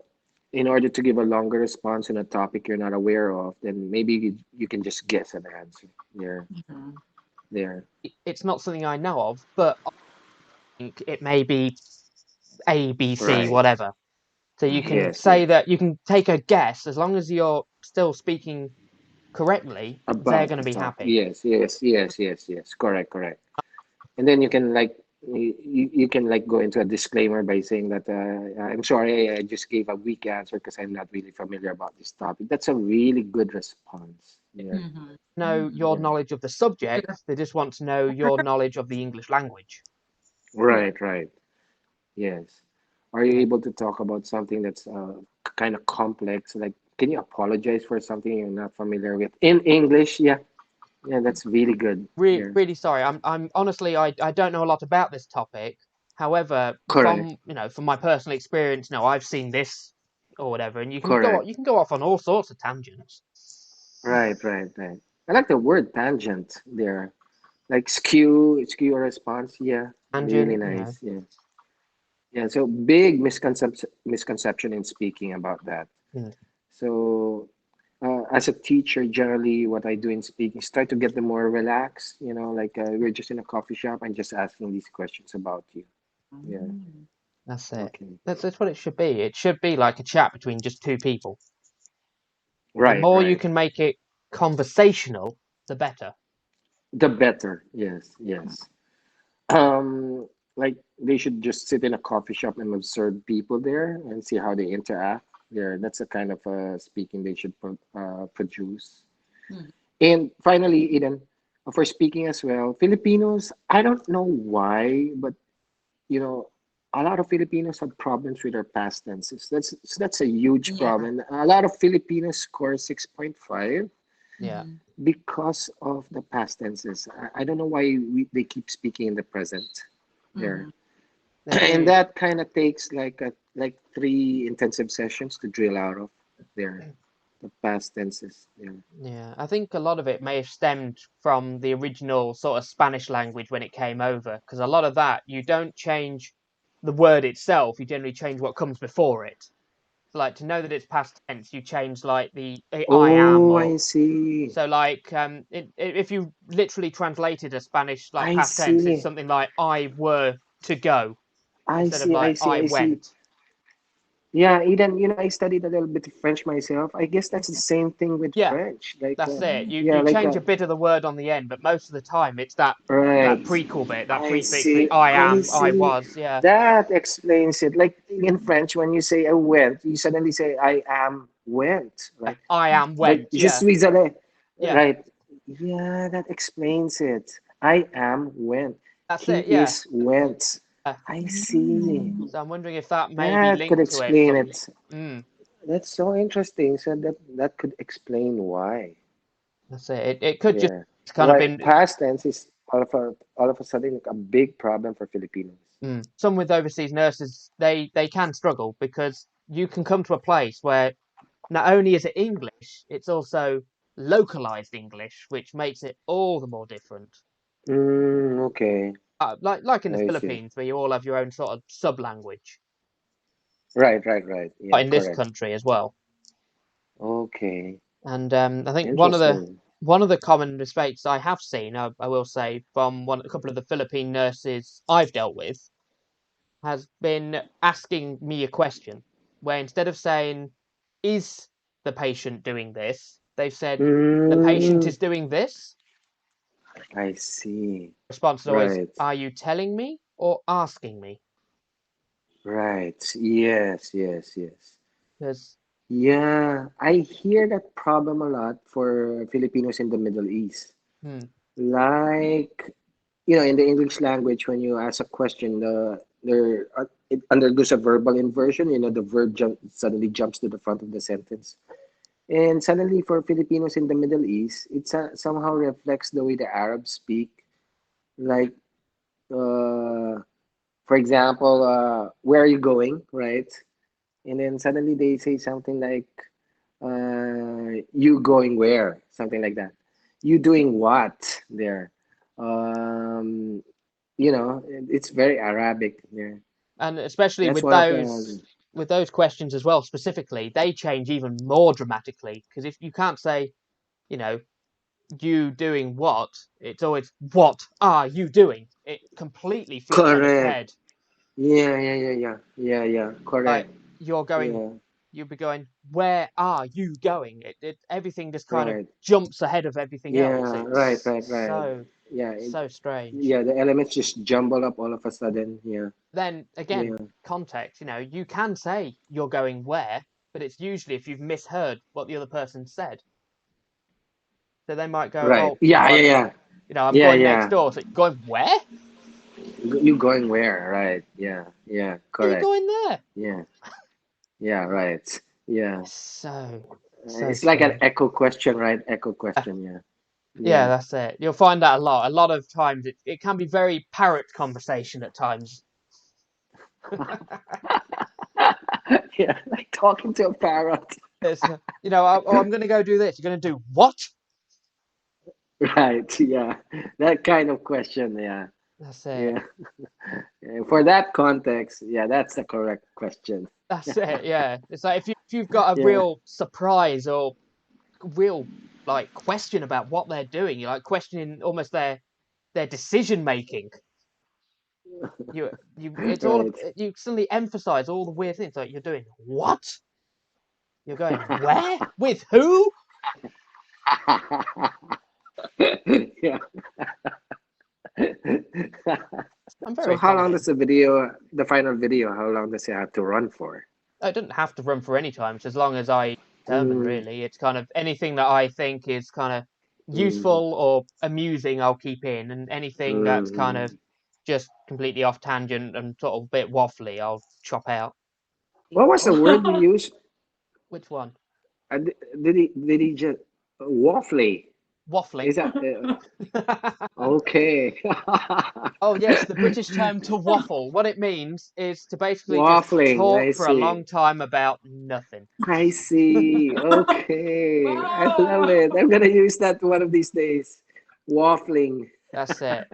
in order to give a longer response on a topic you're not aware of, then maybe you can just guess an answer. Mhm. There. It's not something I know of, but I think it may be A, B, C, Right. whatever. So you Mhm. can Yes, say yes. that you can take a guess as long as you're still speaking correctly, they're About going to the be top. happy. Yes, yes, yes, yes, yes. Correct, correct. And then you can like you can like go into a disclaimer by saying that I'm sorry, I just gave a weak answer because I'm not really familiar about this topic. That's a really good response. Yeah, Mhm. Know Mhm. your yeah. knowledge of the subject, Yeah. they just want to know your knowledge of the English language. Right, right. Yes. Are you Yeah. able to talk about something that's kind of complex? Like, can you apologize for something you're not familiar with in English? Yeah, yeah, that's really good. Yeah, Really sorry. I'm honestly, I don't know a lot about this topic. However, correct, from my personal experience, I've seen this or whatever, and correct. you can go off on all sorts of tangents. Right, right, right. I like the word tangent there. Like skew a response. Yeah, And Really you know, nice. Yeah. Yeah. So big misconception in speaking about that. mm, So as a teacher, generally what I do in speaking is try to get them more relaxed. Like we're just in a coffee shop and just asking these questions about you. Yeah. Mm. that's it. Okay. That's what it should be. It should be like a chat between just two people. The Right. more you Right. can make it conversational, the better. The better. Yes. Yes. Um, like they should just sit in a coffee shop and observe people there and see how they interact there. That's the kind of speaking they should produce. Mm. And finally, Eden, for speaking as well, Filipinos, I don't know why, but you know, a lot of Filipinos have problems with their past tenses. That's a huge Yeah. problem. A lot of Filipinos score 6.5 Yeah. Mhm. because of the past tenses. I don't know why they keep speaking in the present there. Mhm. They And do. that kind of takes like three intensive sessions to drill out of there, the past tenses. Yeah. Yeah, I think a lot of it may have stemmed from the original sort of Spanish language when it came over, because a lot of that you don't change the word itself, you generally change what comes before it. So, like to know that it's past tense, you change like the I am, Oh, or I see. so like if you literally translated a Spanish like I past tense, it's see. something like I were to go I instead of see. I like see. I I see. went. Yeah, Eden, I studied a little bit of French myself. I guess that's the same thing with Yeah, French. Like, that's it. You yeah, you like, change a bit of the word on the end, but most of the time it's that right. prequel bit, that I prefix, the see. I I am, I see. was. Yeah, That explains it. Like in French, when you say I went, you suddenly say I am went. yeah, Right. I am Like, went. je Yeah, suis allé. yeah, Right. Yeah, that explains it. I am went. that's He it. Yeah. is went. Uh, I see. Mm. so I'm wondering if that may be That could linked to it explain from. it. Mm, That's so interesting. So that could explain why. that's it. It could just Yeah. it's kind of Right. been Past tense is all of a sudden like a big problem for Filipinos. some with overseas nurses. They can struggle because you can come to a place where not only is it English, it's also localized English, which makes it all the more different. Okay. Like in the I see. Philippines, where you all have your own sort of sub language, Right, right, right. but Yeah, in this correct. country as well. Okay. And I think Interesting. one of the common mistakes I have seen, I will say, from a couple of the Philippine nurses I've dealt with, has been asking me a question where instead of saying, "Is the patient doing this?" they've said, "The patient Mm, is doing this." I see. Response is always, Right, "Are you telling me or asking me?" right. Yes, yes, yes. Because Yeah, I hear that problem a lot for Filipinos in the Middle East. hmm, Like, in the English language, when you ask a question, it undergoes a verbal inversion. The verb suddenly jumps to the front of the sentence. And suddenly, for Filipinos in the Middle East, it somehow reflects the way the Arabs speak. Like, uh, for example, where are you going, right? And then suddenly they say something like, you going where? Something like that. You doing what there? Um, it's very Arabic there. and especially That's one of the, with those questions as well, specifically, they change even more dramatically. Because if you can't say, you know, you doing what, it's always what are you doing? It completely flips on its correct. head. Yeah, yeah, yeah, yeah, yeah, yeah, Like correct. you're going, Yeah, you'll be going, where are you going? Everything just kind of right. jumps ahead of everything else. Yeah, right, It's right, right. Yeah, so strange. yeah, the elements just jumble up all of a sudden. Yeah, Then again, yeah, context, you can say you're going where, but it's usually if you've misheard what the other person said. So they might go, right. oh, Yeah, yeah, yeah, I'm yeah, going next yeah. door. So going where? You going where? Right. Yeah, yeah, Are you correct. going there? Yeah, yeah, right. Yeah. It's so It's like an strange. echo question, right? Echo question. Yeah, Yeah, yeah, that's it. You'll find that a lot. A lot of times it can be very parrot conversation at times. yeah. Like talking to a parrot. It's, I'm going to go do this. You're going to do what? Right. Yeah, that kind of question. Yeah. That's it. Yeah. For that context, yeah, that's the correct question. That's it. Yeah. It's like if you've got a Yeah. real surprise or real like question about what they're doing, you're like questioning almost their decision making. It's all Right. you suddenly emphasize all the weird things like you're doing what? You're going where? With who? Yeah. I'm So very how long funny. does the final video, how long does it have to run for? I don't have to run for any time, it's as long as I determine, Mm, really. It's kind of anything that I think is kind of mm, useful or amusing, I'll keep in, and anything that's kind of mm. just completely off tangent and sort of a bit waffly, I'll chop out. What was the word you used? Which one? Did he just waffly? Waffling. Is that okay? Oh, yes, the British term to waffle. What it means is to basically just Waffling, talk I for a see. long time about nothing. I see. Okay. I love Wow. it. I'm gonna use that one of these days. Waffling. That's it.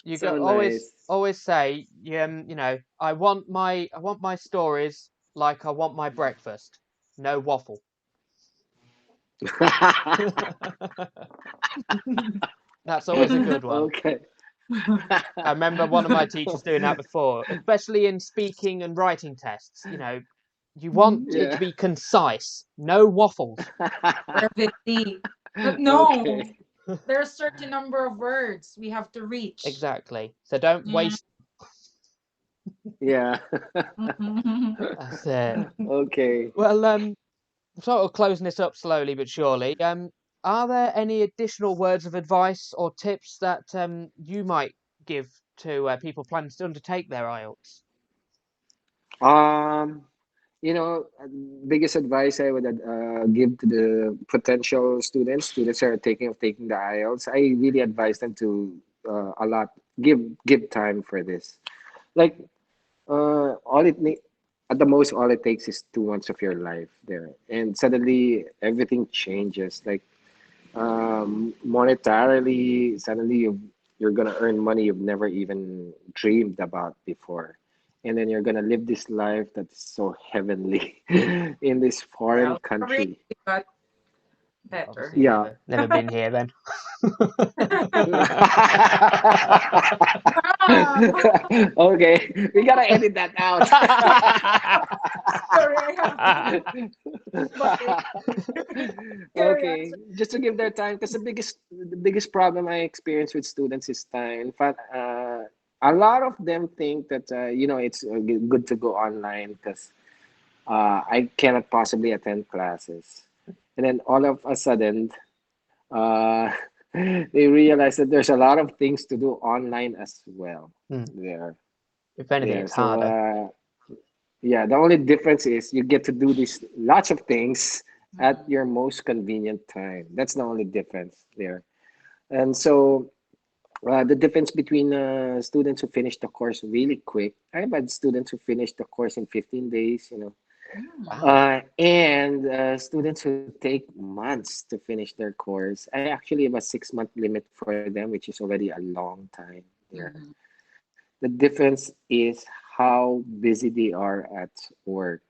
You go So always nice. always say, I want my stories like I want my breakfast. No waffle. That's always a good one. Okay. I remember one of my teachers doing that before, especially in speaking and writing tests. You want it to Yeah. be concise, no waffles. Brevity. But no, Okay. there's a certain number of words we have to reach. Exactly. So don't Yeah. waste. Yeah. That's it. Okay. Well, sort of closing this up slowly but surely. Are there any additional words of advice or tips that you might give to people planning to undertake their IELTS? Um, biggest advice I would give to the potential students who are taking the IELTS, I really advise them to a lot give time for this. Like all it need at the most all it takes is 2 months of your life there, and suddenly everything changes. Like monetarily, suddenly you're gonna earn money you've never even dreamed about before, and then you're gonna live this life that's so heavenly in this foreign Well, already, country. but better. Obviously, Yeah. never been here then. Ah, Okay, we gotta edit that out. sorry, I have to. But carry on. Okay, just to give their time, because the biggest problem I experience with students is time. In fact, a lot of them think that it's good to go online because I cannot possibly attend classes, and then all of a sudden, uh, they realize that there's a lot of things to do online as well. Hmm. There, If anything, there. it's So harder. yeah, the only difference is you get to do these lots of things at Mhm. your most convenient time. That's the only difference there. And so the difference between students who finish the course really quick, I've had students who finish the course in 15 days, Mm. Wow. and students who take months to finish their course. I actually have a 6 month limit for them, which is already a long time there. Mhm. The difference is how busy they are at work.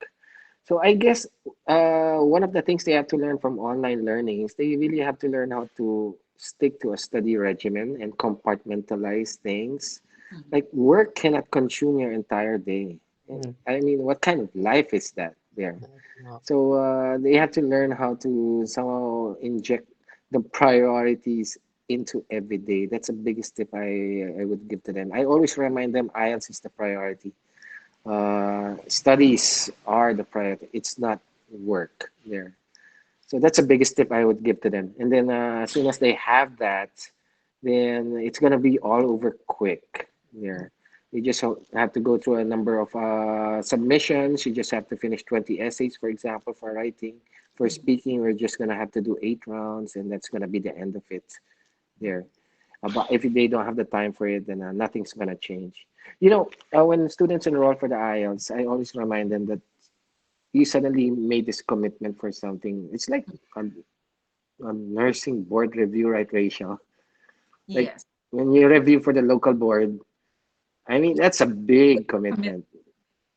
So I guess one of the things they have to learn from online learning is they really have to learn how to stick to a study regimen and compartmentalize things. Mhm. Like work cannot consume your entire day. Hmm. I mean, what kind of life is that there? No, not. So they have to learn how to somehow inject the priorities into every day. That's the biggest tip I would give to them. I always remind them IELTS is the priority. Studies are the priority. It's not work there. So that's the biggest tip I would give to them. And then as soon as they have that, then it's gonna be all over quick there. You just have to go through a number of submissions. You just have to finish 20 essays, for example, for writing. For Mhm. speaking, we're just gonna have to do 8 rounds, and that's gonna be the end of it there. But if they don't have the time for it, then nothing's gonna change. When students enroll for the IELTS, I always remind them that you suddenly made this commitment for something. It's like a nursing board review, right, Rachel? Like Yes. when you review for the local board, I mean, that's a big Commit commitment.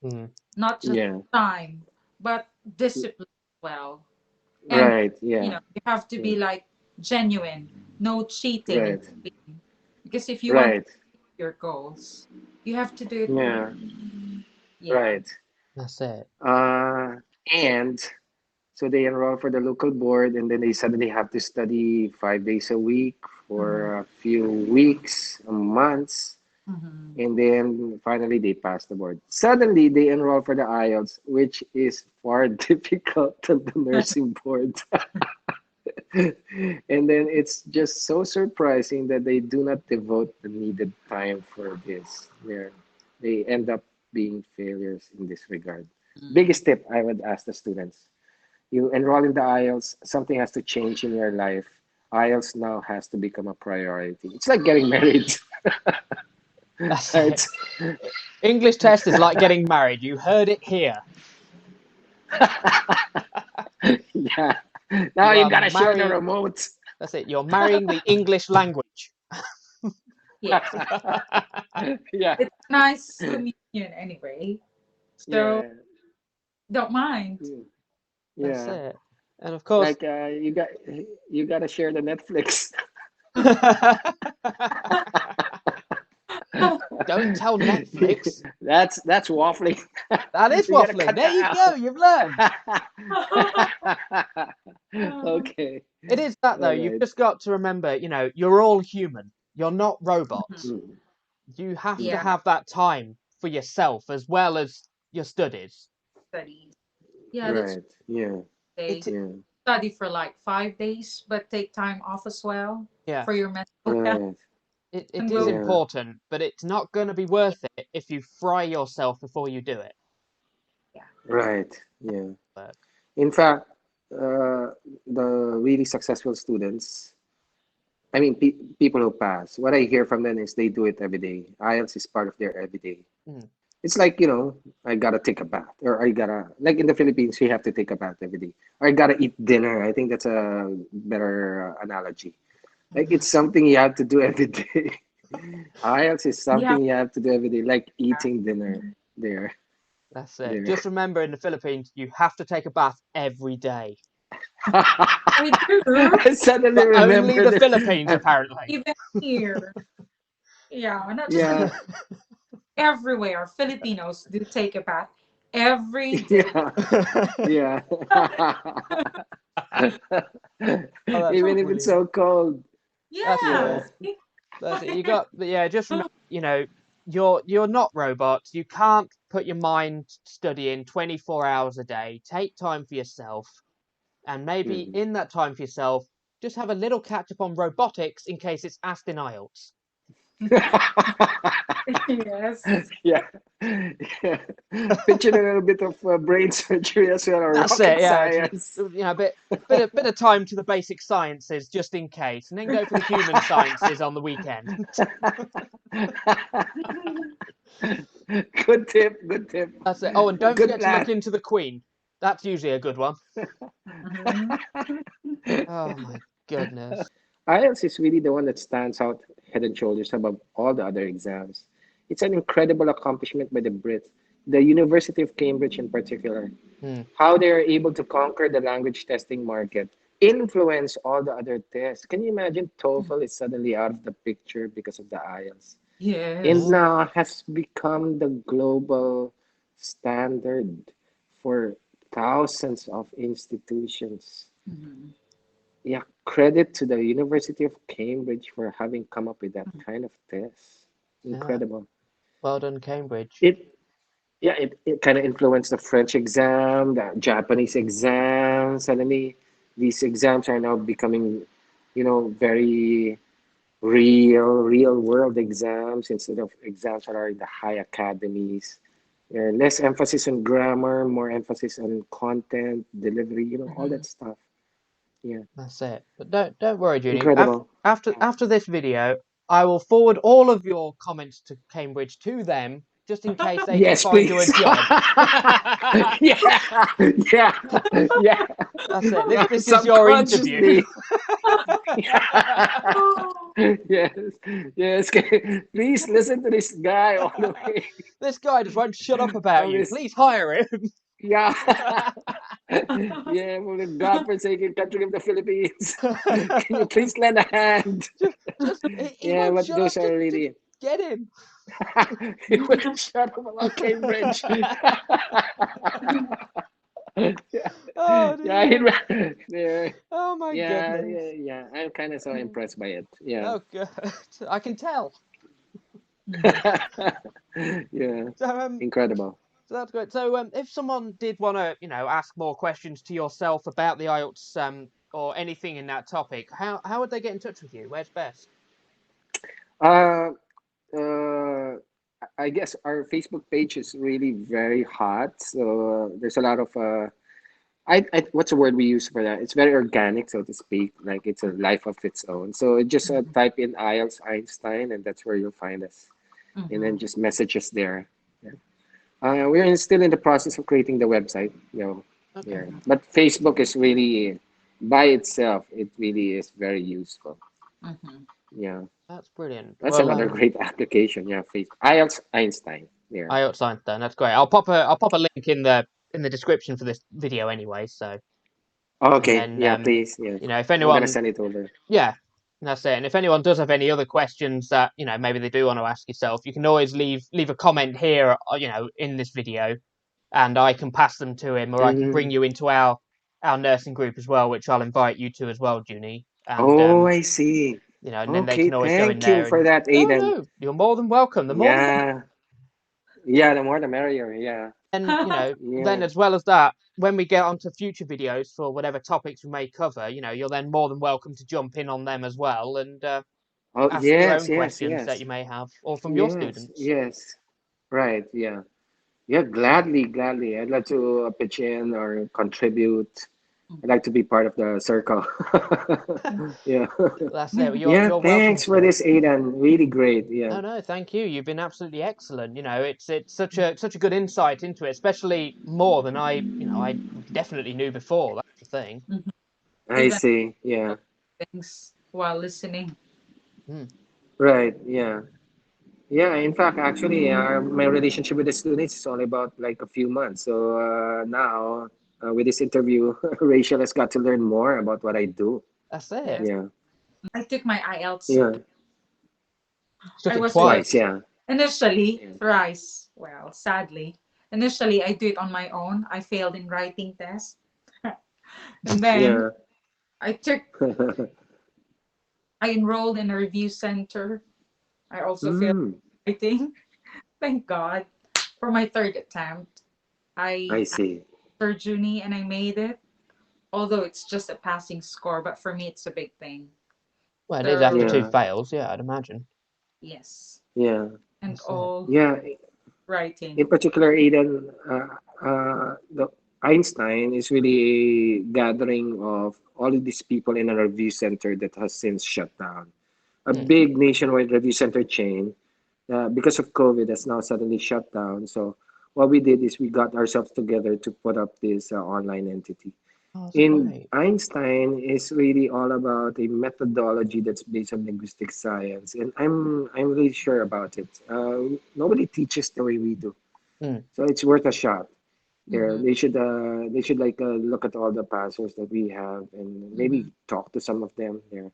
Mm. not just Yeah, time, but discipline as well. And right. Yeah, you have to yeah, be like genuine, no cheating in right, between. Because if you want to right. achieve your goals, you have to do it. Yeah, Yeah. right. That's it. Uh, and so they enroll for the local board, and then they suddenly have to study 5 days a week Mm-hmm. for a few weeks, months, Mm-hmm. and then finally they pass the board. Suddenly they enroll for the IELTS, which is far difficult than the nursing board. And then it's just so surprising that they do not devote the needed time for this. They end up being failures in this regard. Biggest tip I would ask the students: you enroll in the IELTS, something has to change in your life. IELTS now has to become a priority. It's like getting married, That's it. right? English test is like getting married. You heard it here. Yeah. Now You you are gotta share the marrying. remote. That's it. You're marrying the English language. Yes. Yeah. It's a nice communion anyway. So Yeah. don't mind. That's Yeah. it. And of course, Like you gotta share the Netflix. don't tell Netflix. That's waffling. That is You gotta waffling. cut There that you go. You've learned. out. Okay. It is that though. All You've right. just got to remember, you're all human. You're not robots. Mm, You have to mm. Yeah, have that time for yourself as well as your studies. studies. Yeah, that's Right. Yeah. they It, Yeah. study for like 5 days, but take time off as well yeah, for your mental health Right. it and is well. Yeah. important, but it's not going to be worth it if you fry yourself before you do it. Yeah. Right. Yeah. But In fact, the really successful students, I mean, people who pass, what I hear from them is they do it every day. IELTS is part of their everyday. mm, It's like, I gotta take a bath, or I gotta, like in the Philippines, you have to take a bath every day, or I gotta eat dinner. I think that's a better analogy. Like Mhm. it's something you have to do every day. IELTS is You have something you have to do every day, like that. eating dinner. There, that's it. there. Just remember, in the Philippines, you have to take a bath every day. We do, I suddenly But only remembered the it. Philippines, apparently. even here. Yeah, not just in Yeah, everywhere. Filipinos do take a bath every day. yeah, yeah. Oh, that's Even if it's brilliant. so cold. That's Yeah. it. Yes. That's it. You got, but yeah. Just remember, you're not robots. You can't put your mind studying 24 hours a day. Take time for yourself, and maybe Mhm. in that time for yourself, just have a little catch up on robotics in case it's asked in IELTS. Yes. Yeah. Yeah. Picture a little bit of brain surgery as well, or That's it. rocket Yeah, science. a bit of time to the basic sciences just in case, and then go for the human sciences on the weekend. Good tip. Good tip. That's it. Oh, and don't Good forget to look plan. into the Queen. That's usually a good one. Mhm. Oh my goodness. IELTS is really the one that stands out head and shoulders above all the other exams. It's an incredible accomplishment by the Brits, the University of Cambridge in particular. Hmm. How they are able to conquer the language testing market, influence all the other tests. Can you imagine TOEFL is suddenly out of the picture because of the IELTS? And Yes. Yeah, now has become the global standard for thousands of institutions. Mhm. Yeah, credit to the University of Cambridge for having come up with that kind of test. yeah. Incredible. Well done, Cambridge. It yeah, it kind of influenced the French exam, the Japanese exam. Suddenly, these exams are now becoming, very real world exams instead of exams that are in the high academies. Less emphasis on grammar, more emphasis on content, delivery, all Mhm. that stuff. Yeah, That's it. But don't worry, Junie. After incredible. after after this video, I will forward all of your comments to Cambridge to them just in case they Yes, can find you a please. job. Yeah. That's it. Yeah, This is your interview. subconsciously. Yes, yes. Please listen to this guy all the way. This guy just won't shut up about From you. this, Please hire him. yeah, yeah, from the godforsaken country of the Philippines. Can you please lend a hand? He Yeah, won't but shut up. those are Just really. get him. He wouldn't shut up about Cambridge. Yeah, Oh yeah, dear. yeah, Oh my yeah, goodness. yeah, yeah. I'm kind of so impressed by it. Yeah. Oh good. I can tell. Yeah, So incredible. so that's great. So if someone did want to, ask more questions to yourself about the IELTS or anything in that topic, how would they get in touch with you? Where's best? Uh, uh, I guess our Facebook page is really very hot. So there's a lot of what's the word we use for that? It's very organic, so to speak. Like it's a life of its own. So just type in IELTS Einstein, and that's where you'll find us. And then just message us there. Yeah. Still in the process of creating the website. Okay. Yeah. But Facebook is really by itself. It really is very useful. Yeah. That's brilliant. That's Well, another great application. Yeah, IELTS Einstein. Yeah. IELTS Einstein. That's great. I'll pop a link in the description for this video anyway. So and Okay. then Yeah, please. Yeah. if I'm gonna anyone, send it over. yeah, that's it. And if anyone does have any other questions that maybe they do want to ask yourself, you can always leave a comment here, in this video, and I can pass them to him, or I can bring Mhm. you into our nursing group as well, which I'll invite you to as well, Junie. And Oh, I see. and then they Okay, can always go in thank you there for and that, no, Aiden. no, you're more than welcome. The more the better. Yeah. Yeah, the more the merrier. Yeah. And then Yeah. as well as that, when we get onto future videos for whatever topics we may cover, you're then more than welcome to jump in on them as well and Oh, ask your yes, own yes, questions that yes. you may have, or from your Yes, students. yes. Right, yeah. Yeah, gladly, gladly. I'd like to pitch in or contribute. I'd like to be part of the circle. Yeah. That's it. Yeah, You're welcome thanks for to. this, Aidan. Really great. Yeah. No, no, thank you. You've been absolutely excellent. It's such a good insight into it, especially more than I definitely knew before. That's the thing. I Even see. Yeah. things while listening. Mm. Right. Yeah. Yeah. In fact, actually, my relationship with the students is only about like a few months. So now, with this interview, Rachel has got to learn more about what I do. That's it. Yes. Yeah. I took my IELTS. Yeah. Took I it was Twice. twice. Yeah. initially Yeah. thrice. Well, sadly. Initially, I do it on my own. I failed in writing test. And then Yeah. I enrolled in a review center. I also failed Mm, writing. Thank God. For my third attempt, I I asked see. for Junie and I made it. Although it's just a passing score, but for me it's a big thing. Well, it is after So two Yeah. fails. Yeah, I'd imagine. yes, Yeah. and That's it. all Yeah. writing. In particular, Aiden, the Einstein is really a gathering of all of these people in a review center that has since shut down. A Mm. big nationwide review center chain, because of COVID, has now suddenly shut down. So what we did is we got ourselves together to put up this online entity. Oh, that's In great. Einstein is really all about a methodology that's based on linguistic science, and I'm really sure about it. Nobody teaches the way we do, Mm. so it's worth a shot. There, Mm-hmm. they should like look at all the passers that we have and maybe Mm-hmm. talk to some of them. There,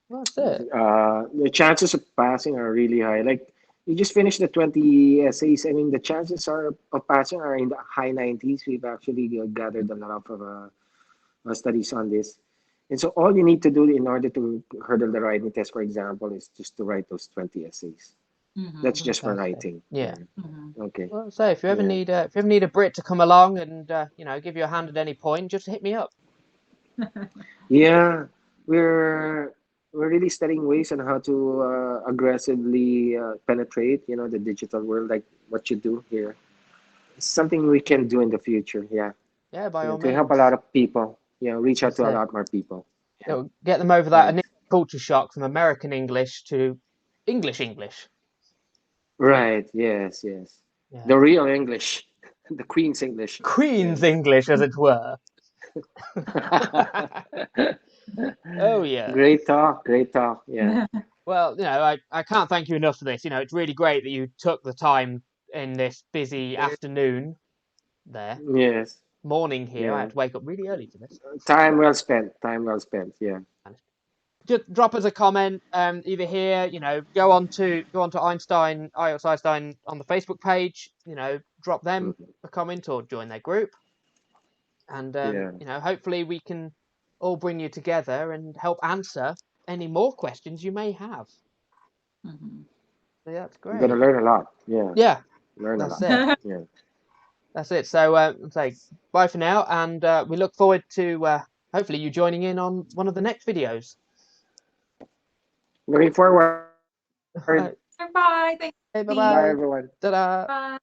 Well, that's it. the chances of passing are really high. Like you just finished the 20 essays. I mean, the chances are of passing are in the high 90s. We've actually gathered a lot of studies on this. And so all you need to do in order to hurdle the writing test, for example, is just to write those 20 essays. Mm-hmm. That's just for Fantastic. writing. Yeah. Yeah. Mm-hmm. Okay. Well, so Yeah. if you ever need a Brit to come along and give you a hand at any point, just hit me up. Yeah. We're we're really studying ways on how to aggressively penetrate, the digital world, like what you do here. It's something we can do in the future. Yeah. Yeah, by all To help a lot means. of people. Reach out That's to a it. lot more people. Yeah. It'll get them over that Right. initial culture shock from American English to English English. Right. Yes. Yes. Yeah. The real English, the Queen's English. Queen's Yeah. English, as it were. Oh yeah. Great talk. Great talk. Yeah. Well, I can't thank you enough for this. It's really great that you took the time in this busy afternoon there. Yes. Morning here. I Yeah. had to wake up really early for this. Time well spent. Time well spent. Yeah. Just drop us a comment, either here, go on to Einstein, IELTS Einstein on the Facebook page, drop them a comment or join their group. And, Yeah. hopefully we can all bring you together and help answer any more questions you may have. Mhm. So that's I'm gonna great. learn a lot. Yeah. Yeah, Learn a that's lot. it. Yeah. That's it. So, say bye for now, and we look forward to hopefully you joining in on one of the next videos. Looking forward. Right. Bye. Thank Hey, you. bye-bye. Bye, everyone. Ta-da. Bye.